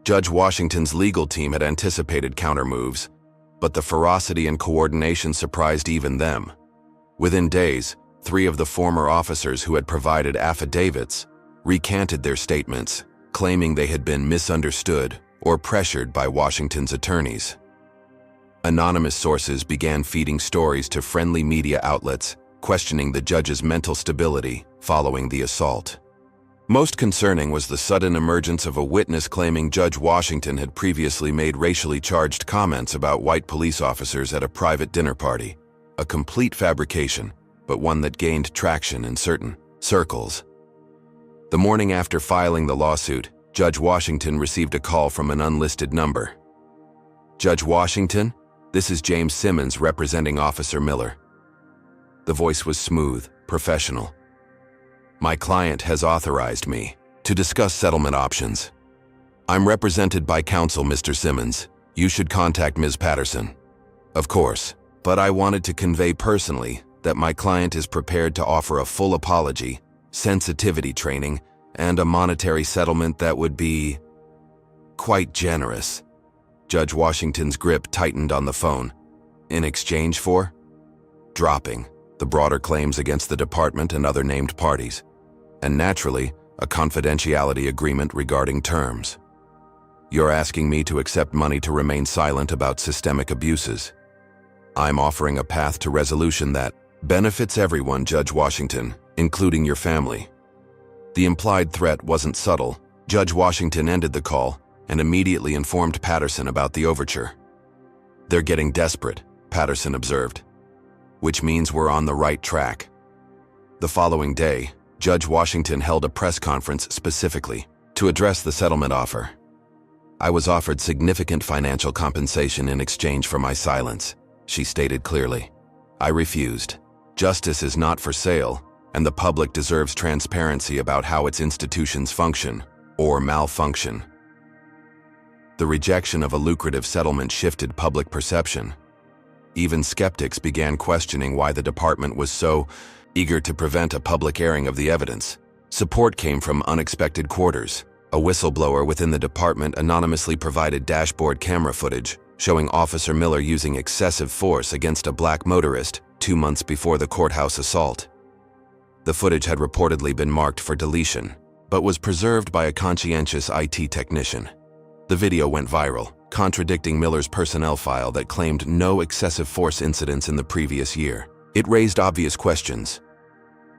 Judge Washington's legal team had anticipated counter-moves, but the ferocity and coordination surprised even them. Within days, 3 of the former officers who had provided affidavits recanted their statements, claiming they had been misunderstood or pressured by Washington's attorneys. Anonymous sources began feeding stories to friendly media outlets, questioning the judge's mental stability following the assault. Most concerning was the sudden emergence of a witness claiming Judge Washington had previously made racially charged comments about white police officers at a private dinner party. A complete fabrication, but one that gained traction in certain circles. The morning after filing the lawsuit, Judge Washington received a call from an unlisted number. "Judge Washington, this is James Simmons representing Officer Miller." The voice was smooth, professional. "My client has authorized me to discuss settlement options. I'm represented by counsel, Mr. Simmons. You should contact Ms. Patterson." "Of course, but I wanted to convey personally that my client is prepared to offer a full apology, sensitivity training, and a monetary settlement that would be quite generous." Judge Washington's grip tightened on the phone. "In exchange for?" "Dropping the broader claims against the department and other named parties, and naturally, a confidentiality agreement regarding terms. You're asking me to accept money to remain silent about systemic abuses. I'm offering a path to resolution that benefits everyone, Judge Washington, including your family." The implied threat wasn't subtle. Judge Washington ended the call and immediately informed Patterson about the overture. "They're getting desperate," Patterson observed, "which means we're on the right track." The following day, Judge Washington held a press conference specifically to address the settlement offer. "I was offered significant financial compensation in exchange for my silence," she stated clearly. "I refused. Justice is not for sale, and the public deserves transparency about how its institutions function or malfunction." The rejection of a lucrative settlement shifted public perception. Even skeptics began questioning why the department was so eager to prevent a public airing of the evidence. Support came from unexpected quarters. A whistleblower within the department anonymously provided dashboard camera footage showing Officer Miller using excessive force against a black motorist 2 months before the courthouse assault. The footage had reportedly been marked for deletion, but was preserved by a conscientious IT technician. The video went viral, contradicting Miller's personnel file that claimed no excessive force incidents in the previous year. It raised obvious questions.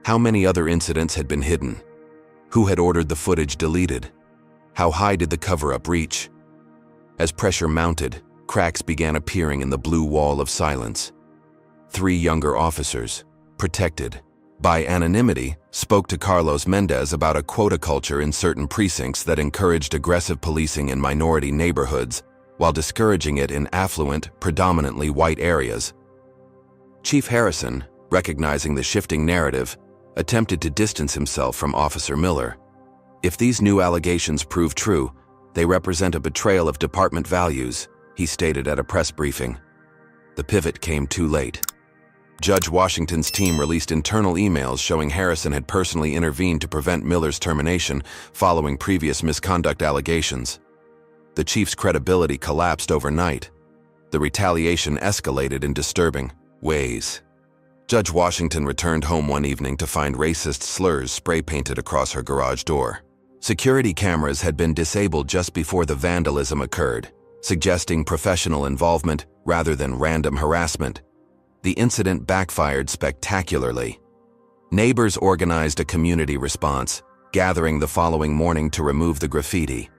How many other incidents had been hidden? Who had ordered the footage deleted? How high did the cover-up reach? As pressure mounted, cracks began appearing in the blue wall of silence. 3 younger officers, protected by anonymity, spoke to Carlos Mendez about a quota culture in certain precincts that encouraged aggressive policing in minority neighborhoods while discouraging it in affluent, predominantly white areas. Chief Harrison, recognizing the shifting narrative, attempted to distance himself from Officer Miller. If these new allegations prove true, they represent a betrayal of department values, he stated at a press briefing. The pivot came too late. Judge Washington's team released internal emails showing Harrison had personally intervened to prevent Miller's termination following previous misconduct allegations. The chief's credibility collapsed overnight. The retaliation escalated in disturbing ways. Judge Washington returned home one evening to find racist slurs spray-painted across her garage door. Security cameras had been disabled just before the vandalism occurred, suggesting professional involvement rather than random harassment. The incident backfired spectacularly. Neighbors organized a community response, gathering the following morning to remove the graffiti.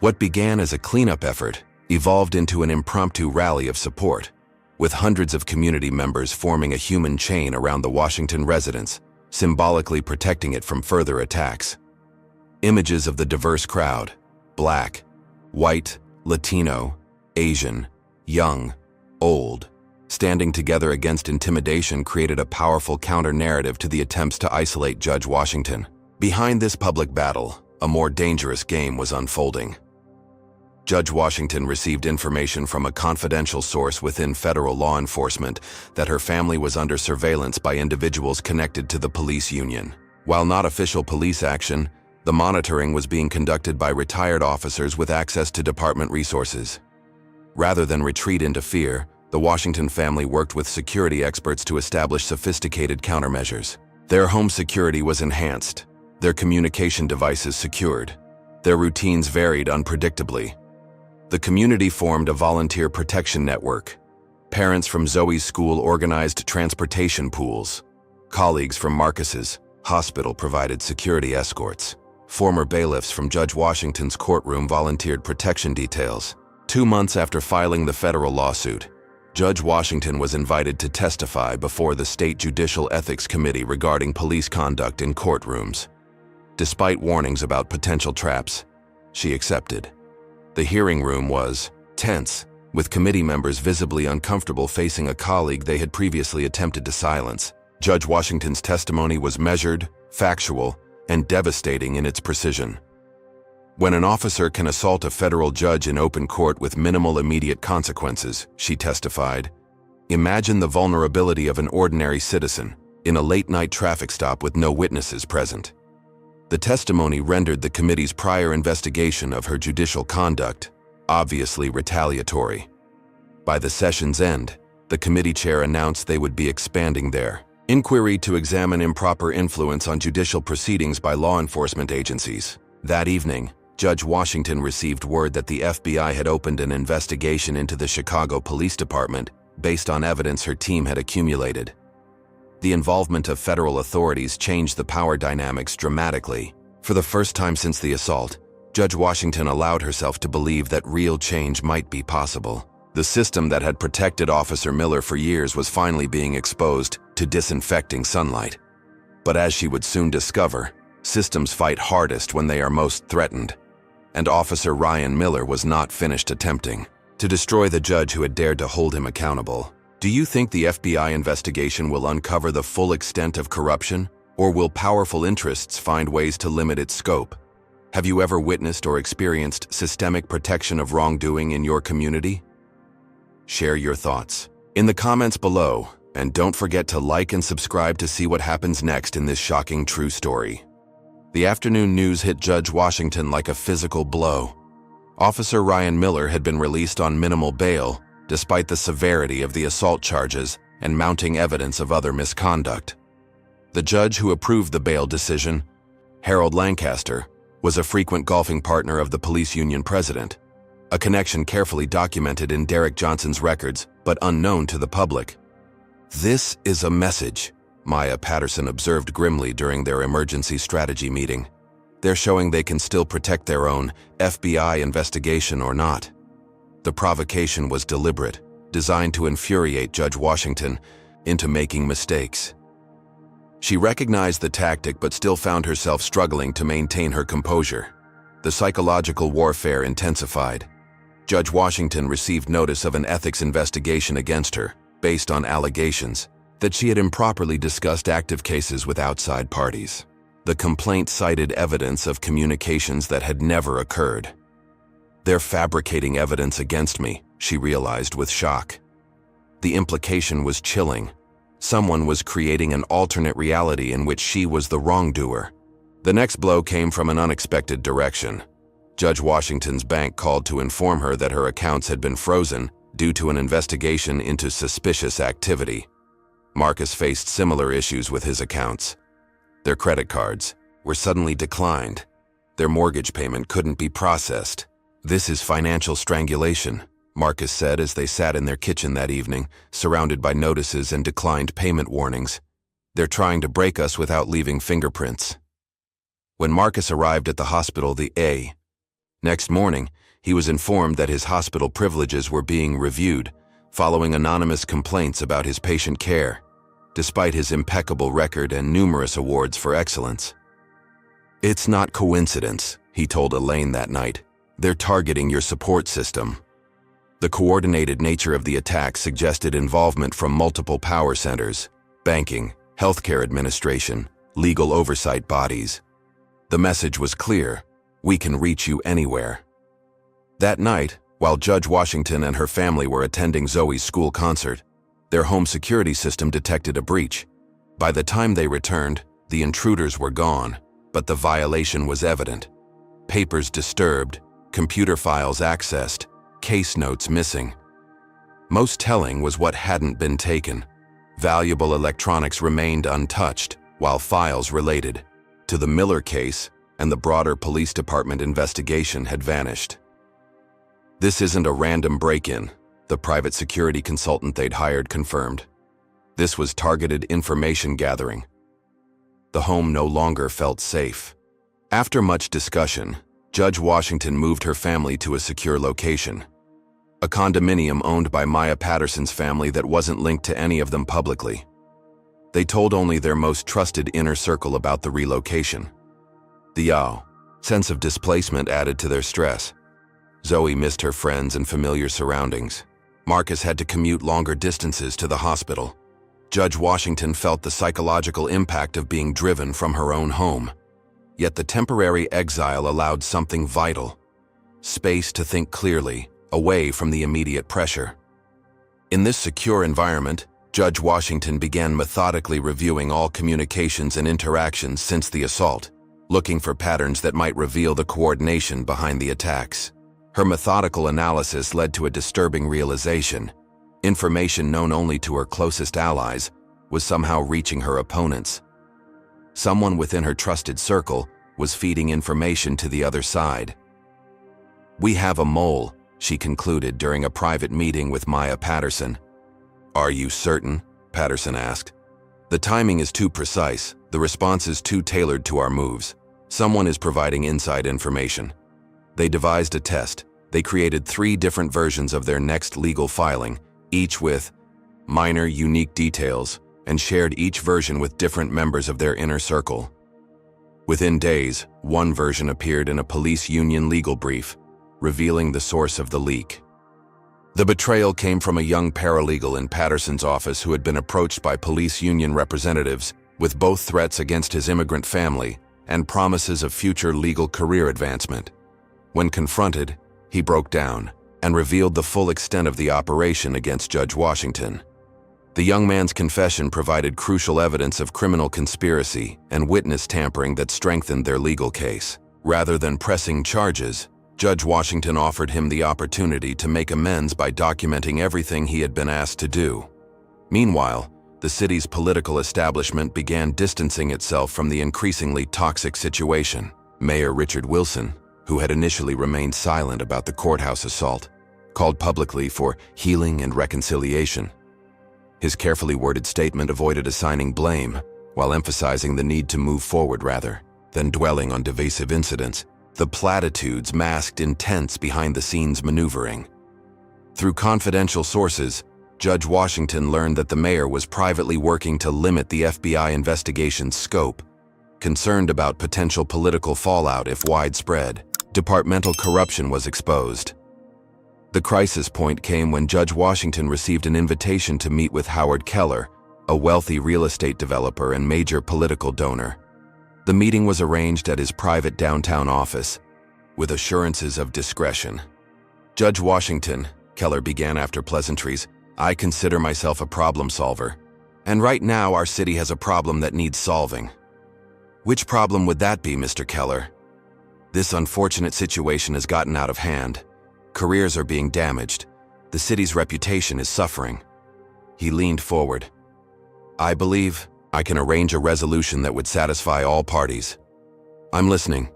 What began as a cleanup effort evolved into an impromptu rally of support, with hundreds of community members forming a human chain around the Washington residence, symbolically protecting it from further attacks. Images of the diverse crowd, black, white, Latino, Asian, young, old, standing together against intimidation created a powerful counter-narrative to the attempts to isolate Judge Washington. Behind this public battle, a more dangerous game was unfolding. Judge Washington received information from a confidential source within federal law enforcement that her family was under surveillance by individuals connected to the police union. While not official police action, the monitoring was being conducted by retired officers with access to department resources. Rather than retreat into fear, the Washington family worked with security experts to establish sophisticated countermeasures. Their home security was enhanced, their communication devices secured, their routines varied unpredictably. The community formed a volunteer protection network. Parents from Zoe's school organized transportation pools. Colleagues from Marcus's hospital provided security escorts. Former bailiffs from Judge Washington's courtroom volunteered protection details. 2 months after filing the federal lawsuit, Judge Washington was invited to testify before the State Judicial Ethics Committee regarding police conduct in courtrooms. Despite warnings about potential traps, she accepted. The hearing room was tense, with committee members visibly uncomfortable facing a colleague they had previously attempted to silence. Judge Washington's testimony was measured, factual, and devastating in its precision. When an officer can assault a federal judge in open court with minimal immediate consequences, she testified, imagine the vulnerability of an ordinary citizen in a late-night traffic stop with no witnesses present. The testimony rendered the committee's prior investigation of her judicial conduct obviously retaliatory. By the session's end, the committee chair announced they would be expanding their inquiry to examine improper influence on judicial proceedings by law enforcement agencies. That evening, Judge Washington received word that the FBI had opened an investigation into the Chicago Police Department based on evidence her team had accumulated. The involvement of federal authorities changed the power dynamics dramatically. For the first time since the assault, Judge Washington allowed herself to believe that real change might be possible. The system that had protected Officer Miller for years was finally being exposed to disinfecting sunlight. But as she would soon discover, systems fight hardest when they are most threatened. And Officer Ryan Miller was not finished attempting to destroy the judge who had dared to hold him accountable. Do you think the FBI investigation will uncover the full extent of corruption, or will powerful interests find ways to limit its scope? Have you ever witnessed or experienced systemic protection of wrongdoing in your community? Share your thoughts in the comments below, and don't forget to like and subscribe to see what happens next in this shocking true story. The afternoon news hit Judge Washington like a physical blow. Officer Ryan Miller had been released on minimal bail, despite the severity of the assault charges and mounting evidence of other misconduct. The judge who approved the bail decision, Harold Lancaster, was a frequent golfing partner of the police union president, a connection carefully documented in Derek Johnson's records but unknown to the public. "This is a message," Maya Patterson observed grimly during their emergency strategy meeting. "They're showing they can still protect their own, FBI investigation or not." The provocation was deliberate, designed to infuriate Judge Washington, into making mistakes. She recognized the tactic but still found herself struggling to maintain her composure. The psychological warfare intensified. Judge Washington received notice of an ethics investigation against her, based on allegations that she had improperly discussed active cases with outside parties. The complaint cited evidence of communications that had never occurred. "They're fabricating evidence against me," she realized with shock. The implication was chilling. Someone was creating an alternate reality in which she was the wrongdoer. The next blow came from an unexpected direction. Judge Washington's bank called to inform her that her accounts had been frozen due to an investigation into suspicious activity. Marcus faced similar issues with his accounts. Their credit cards were suddenly declined. Their mortgage payment couldn't be processed. "This is financial strangulation," Marcus said as they sat in their kitchen that evening, surrounded by notices and declined payment warnings. "They're trying to break us without leaving fingerprints." When Marcus arrived at the hospital next morning, he was informed that his hospital privileges were being reviewed, following anonymous complaints about his patient care, despite his impeccable record and numerous awards for excellence. "It's not coincidence," he told Elaine that night. "They're targeting your support system." The coordinated nature of the attack suggested involvement from multiple power centers: banking, healthcare administration, legal oversight bodies. The message was clear: we can reach you anywhere. That night, while Judge Washington and her family were attending Zoe's school concert, their home security system detected a breach. By the time they returned, the intruders were gone, but the violation was evident. Papers disturbed, computer files accessed, case notes missing. Most telling was what hadn't been taken. Valuable electronics remained untouched, while files related to the Miller case and the broader police department investigation had vanished. "This isn't a random break-in," the private security consultant they'd hired confirmed. "This was targeted information gathering." The home no longer felt safe. After much discussion, Judge Washington moved her family to a secure location, a condominium owned by Maya Patterson's family that wasn't linked to any of them publicly. They told only their most trusted inner circle about the relocation. The sense of displacement added to their stress. Zoe missed her friends and familiar surroundings. Marcus had to commute longer distances to the hospital. Judge Washington felt the psychological impact of being driven from her own home. Yet the temporary exile allowed something vital: space to think clearly, away from the immediate pressure. In this secure environment, Judge Washington began methodically reviewing all communications and interactions since the assault, looking for patterns that might reveal the coordination behind the attacks. Her methodical analysis led to a disturbing realization: information known only to her closest allies was somehow reaching her opponents. Someone within her trusted circle was feeding information to the other side. "We have a mole," she concluded during a private meeting with Maya Patterson. "Are you certain?" Patterson asked. "The timing is too precise, the response is too tailored to our moves. Someone is providing inside information." They devised a test. They created 3 different versions of their next legal filing, each with minor, unique details, and shared each version with different members of their inner circle. Within days, one version appeared in a police union legal brief, revealing the source of the leak. The betrayal came from a young paralegal in Patterson's office who had been approached by police union representatives with both threats against his immigrant family and promises of future legal career advancement. When confronted, he broke down and revealed the full extent of the operation against Judge Washington. The young man's confession provided crucial evidence of criminal conspiracy and witness tampering that strengthened their legal case. Rather than pressing charges, Judge Washington offered him the opportunity to make amends by documenting everything he had been asked to do. Meanwhile, the city's political establishment began distancing itself from the increasingly toxic situation. Mayor Richard Wilson, who had initially remained silent about the courthouse assault, called publicly for healing and reconciliation. His carefully worded statement avoided assigning blame, while emphasizing the need to move forward rather than dwelling on divisive incidents. The platitudes masked intense behind-the-scenes maneuvering. Through confidential sources, Judge Washington learned that the mayor was privately working to limit the FBI investigation's scope, concerned about potential political fallout if widespread. Departmental corruption was exposed. The crisis point came when Judge Washington received an invitation to meet with Howard Keller, a wealthy real estate developer and major political donor. The meeting was arranged at his private downtown office, with assurances of discretion. "Judge Washington," Keller began after pleasantries, "I consider myself a problem solver, and right now our city has a problem that needs solving." "Which problem would that be, Mr. Keller?" "This unfortunate situation has gotten out of hand. Careers are being damaged. The city's reputation is suffering." He leaned forward. "I believe I can arrange a resolution that would satisfy all parties." "I'm listening."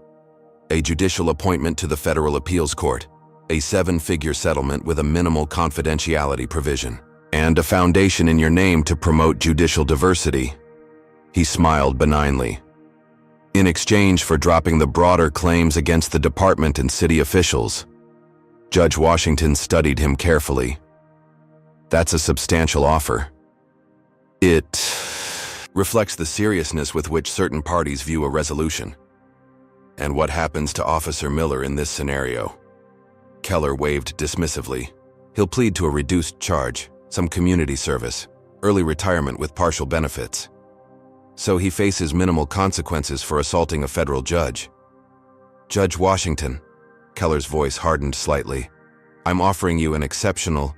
"A judicial appointment to the Federal Appeals Court, a 7-figure settlement with a minimal confidentiality provision, and a foundation in your name to promote judicial diversity." He smiled benignly. "In exchange for dropping the broader claims against the department and city officials." Judge Washington studied him carefully. "That's a substantial offer. It reflects the seriousness with which certain parties view a resolution." "And what happens to Officer Miller in this scenario?" Keller waved dismissively. "He'll plead to a reduced charge, some community service, early retirement with partial benefits. So he faces minimal consequences for assaulting a federal judge." "Judge Washington," Keller's voice hardened slightly, "I'm offering you an exceptional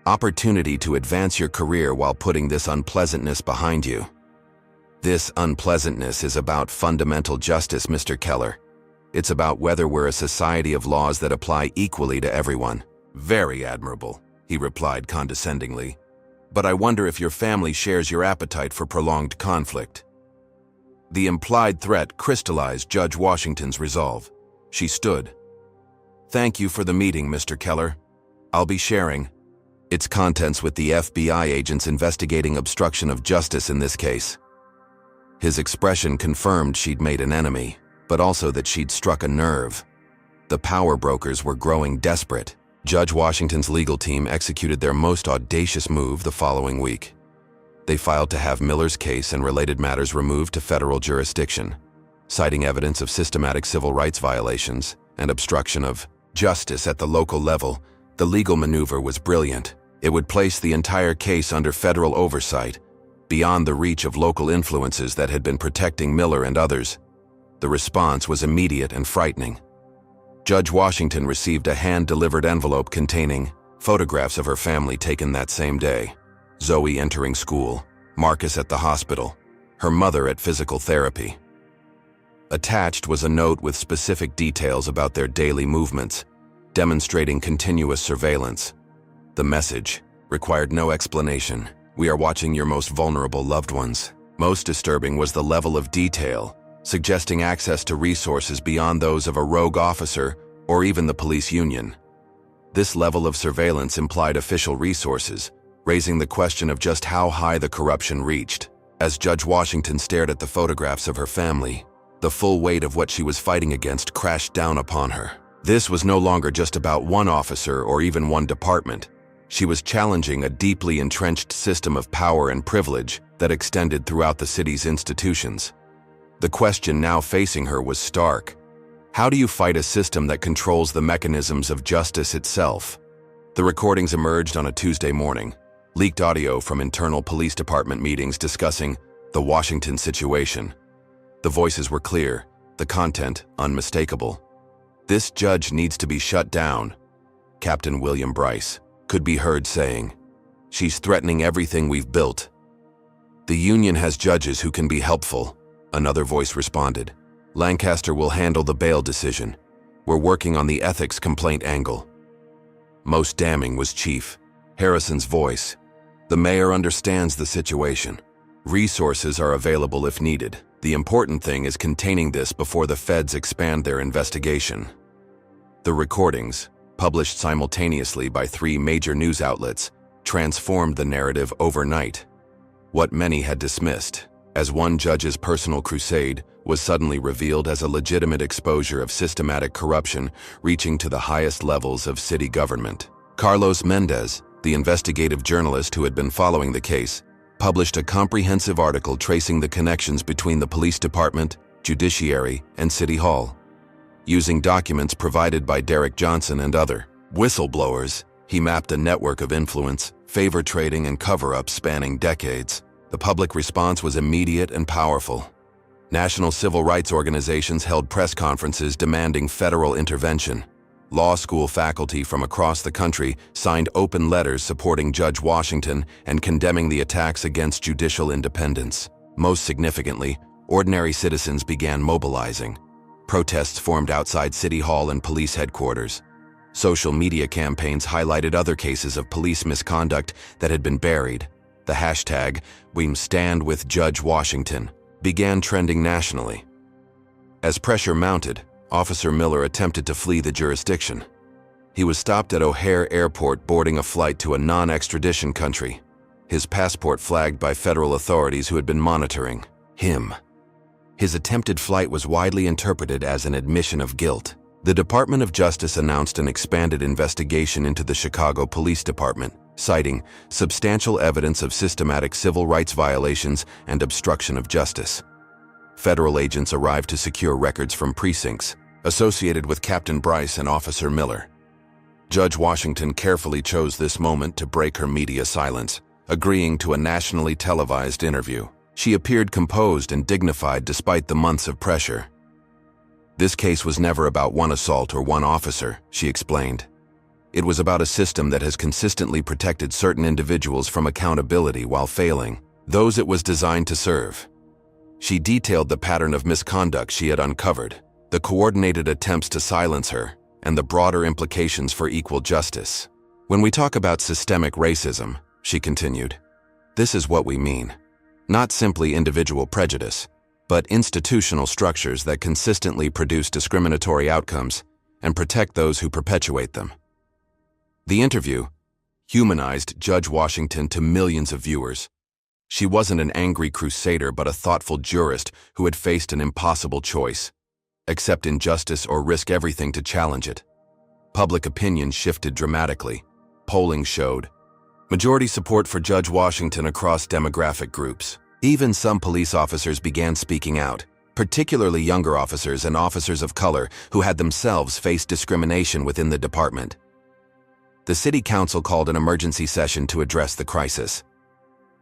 opportunity to advance your career while putting this unpleasantness behind you." "This unpleasantness is about fundamental justice, Mr. Keller. It's about whether we're a society of laws that apply equally to everyone." "Very admirable," he replied condescendingly. "But I wonder if your family shares your appetite for prolonged conflict." The implied threat crystallized Judge Washington's resolve. She stood. "Thank you for the meeting, Mr. Keller. I'll be sharing its contents with the FBI agents investigating obstruction of justice in this case." His expression confirmed she'd made an enemy, but also that she'd struck a nerve. The power brokers were growing desperate. Judge Washington's legal team executed their most audacious move the following week. They filed to have Miller's case and related matters removed to federal jurisdiction, citing evidence of systematic civil rights violations and obstruction of justice at the local level. The legal maneuver was brilliant. It would place the entire case under federal oversight, beyond the reach of local influences that had been protecting Miller and others. The response was immediate and frightening. Judge Washington received a hand-delivered envelope containing photographs of her family taken that same day. Zoe entering school, Marcus at the hospital, her mother at physical therapy. Attached was a note with specific details about their daily movements, demonstrating continuous surveillance. The message required no explanation. "We are watching your most vulnerable loved ones." Most disturbing was the level of detail, suggesting access to resources beyond those of a rogue officer or even the police union. This level of surveillance implied official resources, raising the question of just how high the corruption reached. As Judge Washington stared at the photographs of her family, the full weight of what she was fighting against crashed down upon her. This was no longer just about one officer or even one department. She was challenging a deeply entrenched system of power and privilege that extended throughout the city's institutions. The question now facing her was stark. How do you fight a system that controls the mechanisms of justice itself? The recordings emerged on a Tuesday morning, leaked audio from internal police department meetings discussing the Washington situation. The voices were clear, the content unmistakable. "This judge needs to be shut down," Captain William Bryce could be heard saying. "She's threatening everything we've built." "The union has judges who can be helpful," another voice responded. "Lancaster will handle the bail decision. We're working on the ethics complaint angle." Most damning was Chief Harrison's voice. "The mayor understands the situation. Resources are available if needed. The important thing is containing this before the feds expand their investigation." The recordings, published simultaneously by 3 major news outlets, transformed the narrative overnight. What many had dismissed as one judge's personal crusade was suddenly revealed as a legitimate exposure of systematic corruption reaching to the highest levels of city government. Carlos Mendez, The investigative journalist who had been following the case published a comprehensive article tracing the connections between the police department, judiciary, and City Hall. Using documents provided by Derek Johnson and other whistleblowers, he mapped a network of influence, favor trading, and cover-ups spanning decades. The public response was immediate and powerful. National civil rights organizations held press conferences demanding federal intervention. Law school faculty from across the country signed open letters supporting Judge Washington and condemning the attacks against judicial independence. Most significantly, ordinary citizens began mobilizing. Protests formed outside City Hall and police headquarters. Social media campaigns highlighted other cases of police misconduct that had been buried. The hashtag #WeStandWithJudgeWashington began trending nationally. As pressure mounted, Officer Miller attempted to flee the jurisdiction. He was stopped at O'Hare Airport boarding a flight to a non-extradition country, his passport flagged by federal authorities who had been monitoring him. His attempted flight was widely interpreted as an admission of guilt. The Department of Justice announced an expanded investigation into the Chicago Police Department, citing substantial evidence of systematic civil rights violations and obstruction of justice. Federal agents arrived to secure records from precincts associated with Captain Bryce and Officer Miller. Judge Washington carefully chose this moment to break her media silence, agreeing to a nationally televised interview. She appeared composed and dignified despite the months of pressure. "This case was never about one assault or one officer," she explained. "It was about a system that has consistently protected certain individuals from accountability while failing those it was designed to serve." She detailed the pattern of misconduct she had uncovered, the coordinated attempts to silence her, and the broader implications for equal justice. "When we talk about systemic racism," she continued, "this is what we mean. Not simply individual prejudice, but institutional structures that consistently produce discriminatory outcomes and protect those who perpetuate them." The interview humanized Judge Washington to millions of viewers. She wasn't an angry crusader, but a thoughtful jurist who had faced an impossible choice: accept injustice or risk everything to challenge it. Public opinion shifted dramatically. Polling showed majority support for Judge Washington across demographic groups. Even some police officers began speaking out, particularly younger officers and officers of color who had themselves faced discrimination within the department. The city council called an emergency session to address the crisis.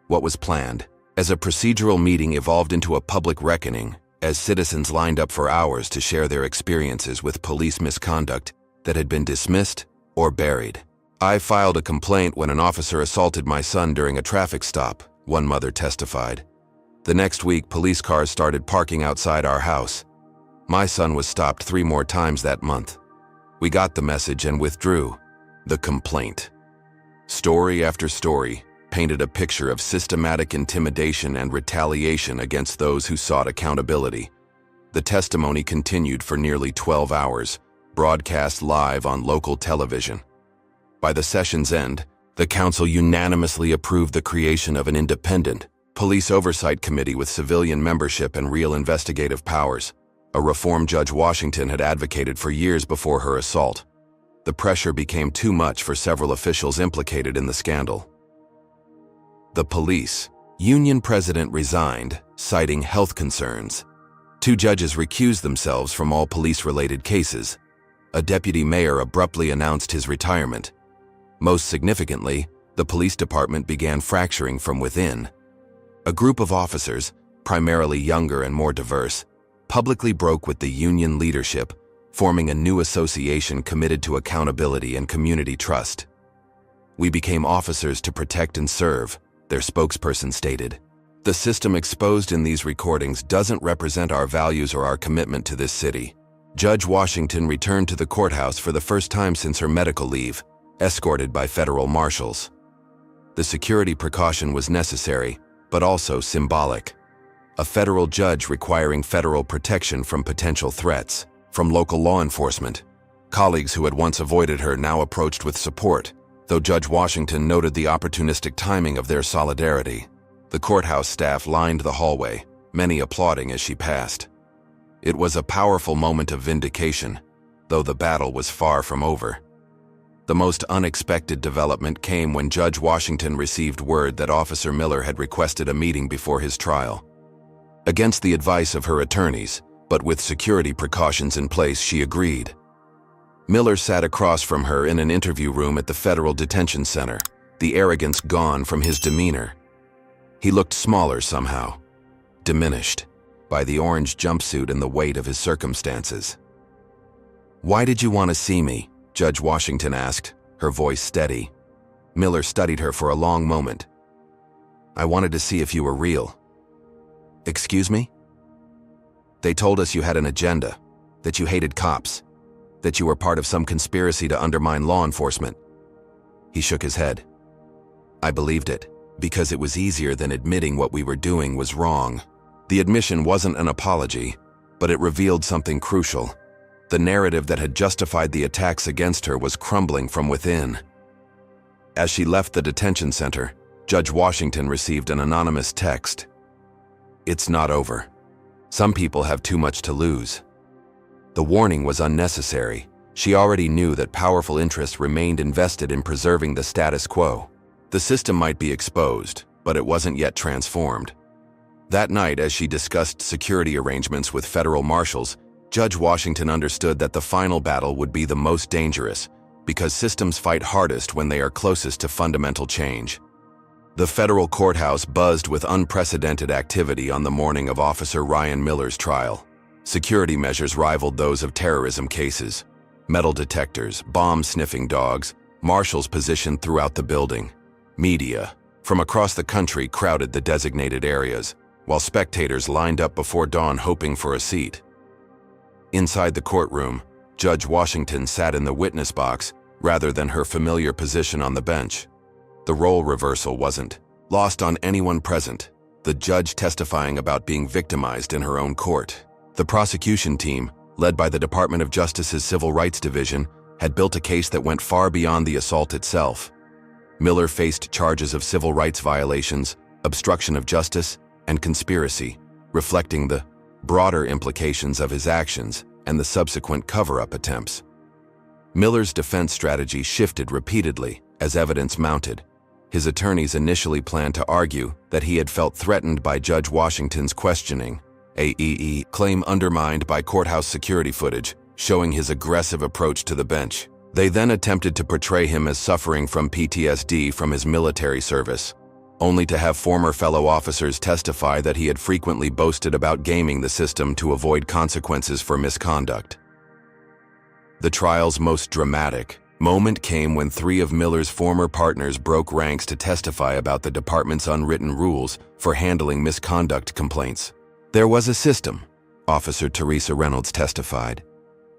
What was planned as a procedural meeting evolved into a public reckoning as citizens lined up for hours to share their experiences with police misconduct that had been dismissed or buried. "I filed a complaint when an officer assaulted my son during a traffic stop," one mother testified. "The next week, police cars started parking outside our house. My son was stopped 3 more times that month. We got the message and withdrew the complaint." Story after story painted a picture of systematic intimidation and retaliation against those who sought accountability. The testimony continued for nearly 12 hours, broadcast live on local television. By the session's end, the council unanimously approved the creation of an independent police oversight committee with civilian membership and real investigative powers, a reform Judge Washington had advocated for years before her assault. The pressure became too much for several officials implicated in the scandal. The police union president resigned, citing health concerns. 2 judges recused themselves from all police-related cases. A deputy mayor abruptly announced his retirement. Most significantly, the police department began fracturing from within. A group of officers, primarily younger and more diverse, publicly broke with the union leadership, forming a new association committed to accountability and community trust. "We became officers to protect and serve," their spokesperson stated. "The system exposed in these recordings doesn't represent our values or our commitment to this city." Judge Washington returned to the courthouse for the first time since her medical leave, escorted by federal marshals. The security precaution was necessary, but also symbolic. A federal judge requiring federal protection from potential threats from local law enforcement. Colleagues who had once avoided her now approached with support, though Judge Washington noted the opportunistic timing of their solidarity. The courthouse staff lined the hallway, many applauding as she passed. It was a powerful moment of vindication, though the battle was far from over. The most unexpected development came when Judge Washington received word that Officer Miller had requested a meeting before his trial. Against the advice of her attorneys, but with security precautions in place, she agreed. Miller sat across from her in an interview room at the Federal Detention Center, the arrogance gone from his demeanor. He looked smaller somehow, diminished by the orange jumpsuit and the weight of his circumstances. "Why did you want to see me?" Judge Washington asked, her voice steady. Miller studied her for a long moment. "I wanted to see if you were real." "Excuse me?" "They told us you had an agenda, that you hated cops, that you were part of some conspiracy to undermine law enforcement." He shook his head. "I believed it, because it was easier than admitting what we were doing was wrong." The admission wasn't an apology, but it revealed something crucial. The narrative that had justified the attacks against her was crumbling from within. As she left the detention center, Judge Washington received an anonymous text. "It's not over. Some people have too much to lose." The warning was unnecessary. She already knew that powerful interests remained invested in preserving the status quo. The system might be exposed, but it wasn't yet transformed. That night, as she discussed security arrangements with federal marshals, Judge Washington understood that the final battle would be the most dangerous, because systems fight hardest when they are closest to fundamental change. The federal courthouse buzzed with unprecedented activity on the morning of Officer Ryan Miller's trial. Security measures rivaled those of terrorism cases. Metal detectors, bomb-sniffing dogs, marshals positioned throughout the building. Media from across the country crowded the designated areas, while spectators lined up before dawn hoping for a seat. Inside the courtroom, Judge Washington sat in the witness box rather than her familiar position on the bench. The role reversal wasn't lost on anyone present, the judge testifying about being victimized in her own court. The prosecution team, led by the Department of Justice's Civil Rights Division, had built a case that went far beyond the assault itself. Miller faced charges of civil rights violations, obstruction of justice, and conspiracy, reflecting the broader implications of his actions and the subsequent cover-up attempts. Miller's defense strategy shifted repeatedly as evidence mounted. His attorneys initially planned to argue that he had felt threatened by Judge Washington's questioning, a claim undermined by courthouse security footage, showing his aggressive approach to the bench. They then attempted to portray him as suffering from PTSD from his military service, only to have former fellow officers testify that he had frequently boasted about gaming the system to avoid consequences for misconduct. The trial's most dramatic moment came when 3 of Miller's former partners broke ranks to testify about the department's unwritten rules for handling misconduct complaints. "There was a system," Officer Teresa Reynolds testified.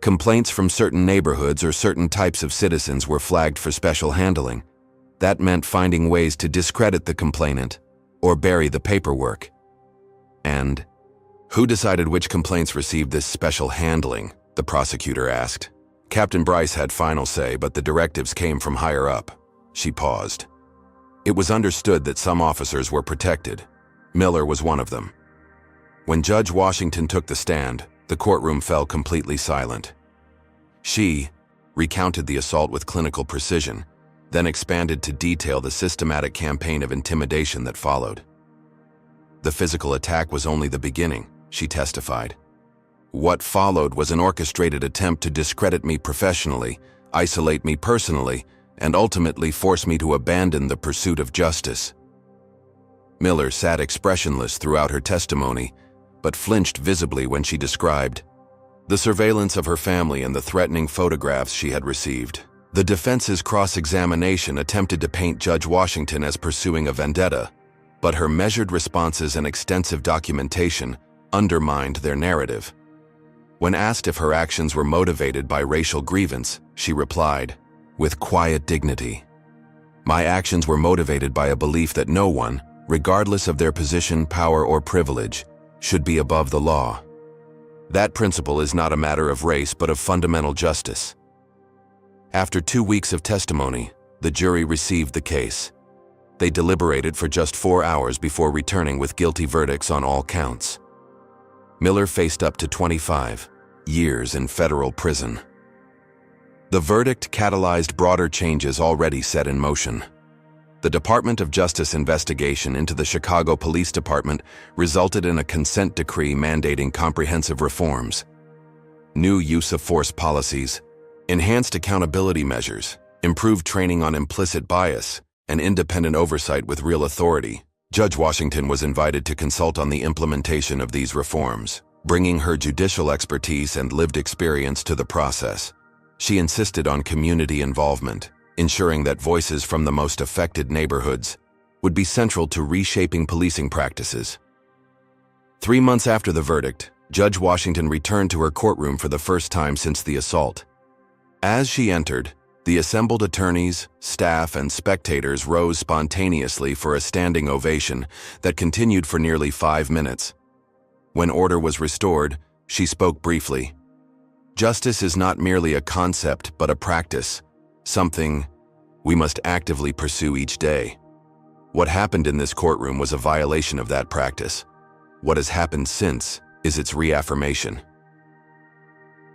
"Complaints from certain neighborhoods or certain types of citizens were flagged for special handling. That meant finding ways to discredit the complainant or bury the paperwork." "And who decided which complaints received this special handling?" the prosecutor asked. "Captain Bryce had final say, but the directives came from higher up." She paused. It was understood that some officers were protected. Miller was one of them. When Judge Washington took the stand, the courtroom fell completely silent. She recounted the assault with clinical precision, then expanded to detail the systematic campaign of intimidation that followed. "The physical attack was only the beginning," she testified. "What followed was an orchestrated attempt to discredit me professionally, isolate me personally, and ultimately force me to abandon the pursuit of justice." Miller sat expressionless throughout her testimony, but flinched visibly when she described the surveillance of her family and the threatening photographs she had received. The defense's cross-examination attempted to paint Judge Washington as pursuing a vendetta, but her measured responses and extensive documentation undermined their narrative. When asked if her actions were motivated by racial grievance, she replied, with quiet dignity, "My actions were motivated by a belief that no one, regardless of their position, power, or privilege, should be above the law. That principle is not a matter of race but of fundamental justice." After 2 weeks of testimony, the jury received the case. They deliberated for just 4 hours before returning with guilty verdicts on all counts. Miller faced up to 25 years in federal prison. The verdict catalyzed broader changes already set in motion. The Department of Justice investigation into the Chicago Police Department resulted in a consent decree mandating comprehensive reforms. New use of force policies, enhanced accountability measures, improved training on implicit bias, and independent oversight with real authority. Judge Washington was invited to consult on the implementation of these reforms, bringing her judicial expertise and lived experience to the process. She insisted on community involvement, ensuring that voices from the most affected neighborhoods would be central to reshaping policing practices. 3 months after the verdict, Judge Washington returned to her courtroom for the first time since the assault. As she entered, the assembled attorneys, staff, and spectators rose spontaneously for a standing ovation that continued for nearly 5 minutes. When order was restored, she spoke briefly. Justice is not merely a concept, but a practice, something we must actively pursue each day. What happened in this courtroom was a violation of that practice. What has happened since is its reaffirmation.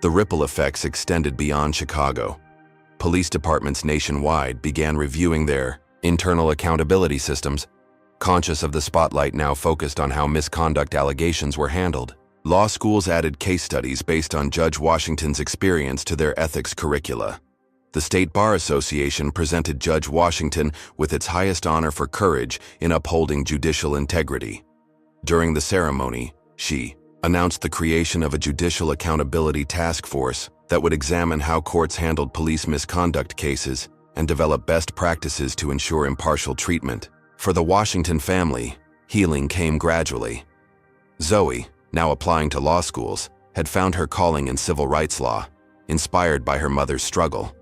The ripple effects extended beyond Chicago. Police departments nationwide began reviewing their internal accountability systems, conscious of the spotlight now focused on how misconduct allegations were handled. Law schools added case studies based on Judge Washington's experience to their ethics curricula. The State Bar Association presented Judge Washington with its highest honor for courage in upholding judicial integrity. During the ceremony, she announced the creation of a Judicial Accountability Task Force that would examine how courts handled police misconduct cases and develop best practices to ensure impartial treatment. For the Washington family, healing came gradually. Zoe, now applying to law schools, had found her calling in civil rights law, inspired by her mother's struggle.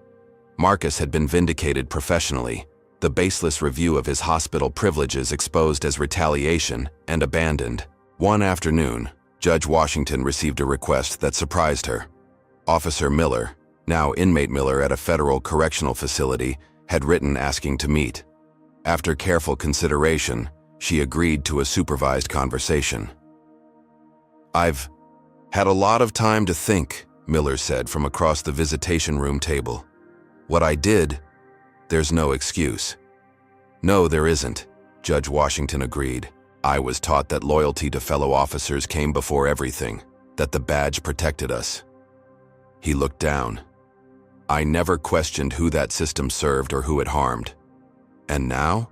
Marcus had been vindicated professionally, the baseless review of his hospital privileges exposed as retaliation and abandoned. One afternoon, Judge Washington received a request that surprised her. Officer Miller, now inmate Miller at a federal correctional facility, had written asking to meet. After careful consideration, she agreed to a supervised conversation. "I've had a lot of time to think," Miller said from across the visitation room table. "What I did, there's no excuse." "No, there isn't," Judge Washington agreed. "I was taught that loyalty to fellow officers came before everything, that the badge protected us." He looked down. "I never questioned who that system served or who it harmed. And now?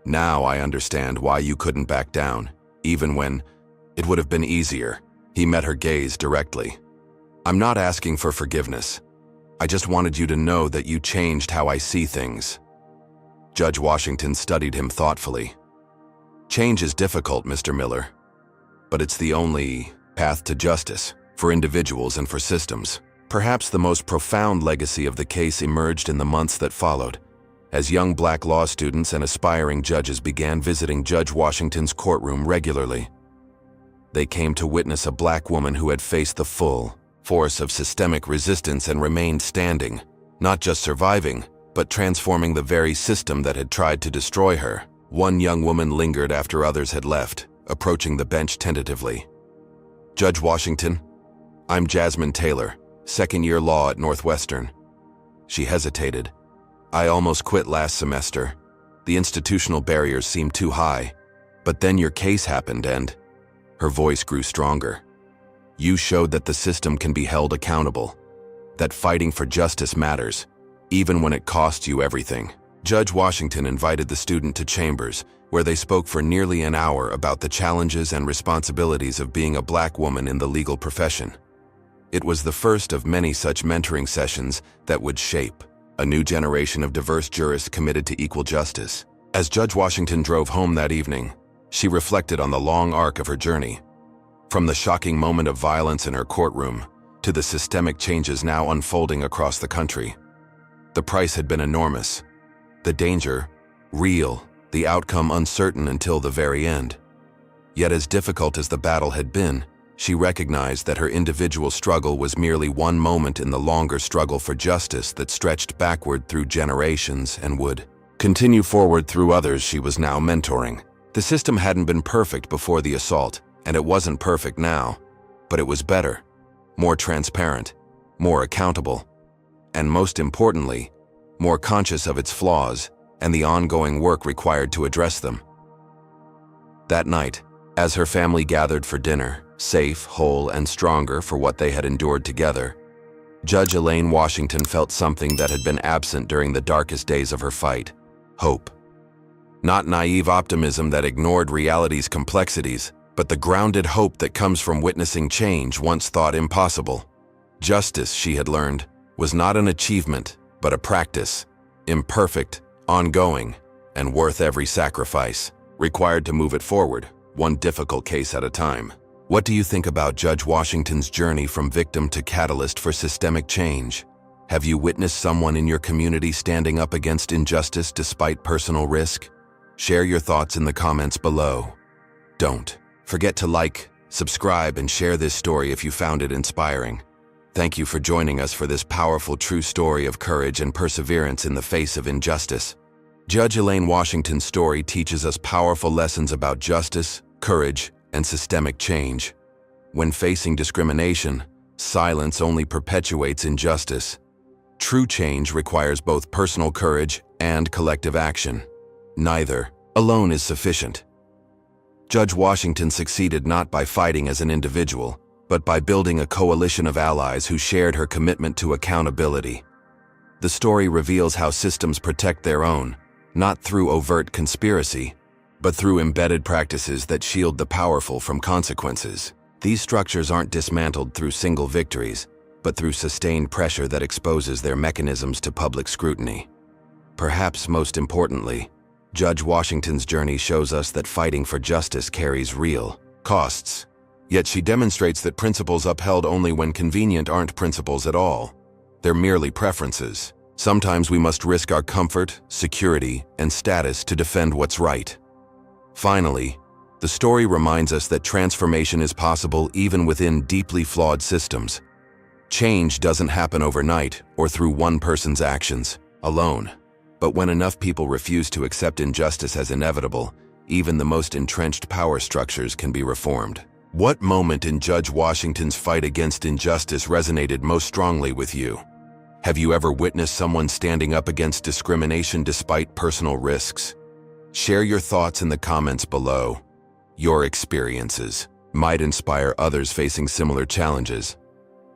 Now I understand why you couldn't back down, even when it would have been easier." He met her gaze directly. "I'm not asking for forgiveness. I just wanted you to know that you changed how I see things." Judge Washington studied him thoughtfully. "Change is difficult, Mr. Miller, but it's the only path to justice for individuals and for systems." Perhaps the most profound legacy of the case emerged in the months that followed, as young black law students and aspiring judges began visiting Judge Washington's courtroom regularly. They came to witness a black woman who had faced the full force of systemic resistance and remained standing, not just surviving, but transforming the very system that had tried to destroy her. One young woman lingered after others had left, approaching the bench tentatively. "Judge Washington, I'm Jasmine Taylor, second-year law at Northwestern." She hesitated. "I almost quit last semester. The institutional barriers seemed too high. But then your case happened and..." Her voice grew stronger. "You showed that the system can be held accountable, that fighting for justice matters, even when it costs you everything." Judge Washington invited the student to chambers, where they spoke for nearly an hour about the challenges and responsibilities of being a black woman in the legal profession. It was the first of many such mentoring sessions that would shape a new generation of diverse jurists committed to equal justice. As Judge Washington drove home that evening, she reflected on the long arc of her journey. From the shocking moment of violence in her courtroom to the systemic changes now unfolding across the country. The price had been enormous. The danger, real, the outcome uncertain until the very end. Yet as difficult as the battle had been, she recognized that her individual struggle was merely one moment in the longer struggle for justice that stretched backward through generations and would continue forward through others she was now mentoring. The system hadn't been perfect before the assault, and it wasn't perfect now, but it was better, more transparent, more accountable. and most importantly, more conscious of its flaws and the ongoing work required to address them. That night, as her family gathered for dinner, safe, whole, and stronger for what they had endured together, Judge Elaine Washington felt something that had been absent during the darkest days of her fight: hope. Not naive optimism that ignored reality's complexities, but the grounded hope that comes from witnessing change once thought impossible. Justice, she had learned, was not an achievement, but a practice, imperfect, ongoing, and worth every sacrifice, required to move it forward, one difficult case at a time. What do you think about Judge Washington's journey from victim to catalyst for systemic change? Have you witnessed someone in your community standing up against injustice despite personal risk? Share your thoughts in the comments below. Don't forget to like, subscribe, and share this story if you found it inspiring. Thank you for joining us for this powerful true story of courage and perseverance in the face of injustice. Judge Elaine Washington's story teaches us powerful lessons about justice, courage, and systemic change. When facing discrimination, silence only perpetuates injustice. True change requires both personal courage and collective action. Neither alone is sufficient. Judge Washington succeeded not by fighting as an individual, but by building a coalition of allies who shared her commitment to accountability. The story reveals how systems protect their own, not through overt conspiracy, but through embedded practices that shield the powerful from consequences. These structures aren't dismantled through single victories, but through sustained pressure that exposes their mechanisms to public scrutiny. Perhaps most importantly, Judge Washington's journey shows us that fighting for justice carries real costs. Yet she demonstrates that principles upheld only when convenient aren't principles at all. They're merely preferences. Sometimes we must risk our comfort, security, and status to defend what's right. Finally, the story reminds us that transformation is possible even within deeply flawed systems. Change doesn't happen overnight or through one person's actions alone. But when enough people refuse to accept injustice as inevitable, even the most entrenched power structures can be reformed. What moment in Judge Washington's fight against injustice resonated most strongly with you? Have you ever witnessed someone standing up against discrimination despite personal risks? Share your thoughts in the comments below. Your experiences might inspire others facing similar challenges.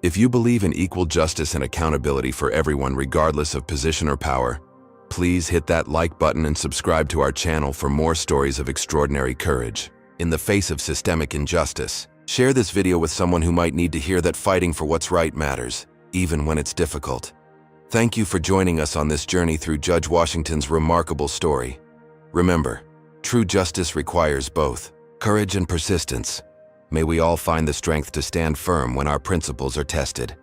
If you believe in equal justice and accountability for everyone regardless of position or power, please hit that like button and subscribe to our channel for more stories of extraordinary courage. In the face of systemic injustice, share this video with someone who might need to hear that fighting for what's right matters, even when it's difficult. Thank you for joining us on this journey through Judge Washington's remarkable story. Remember, true justice requires both courage and persistence. May we all find the strength to stand firm when our principles are tested.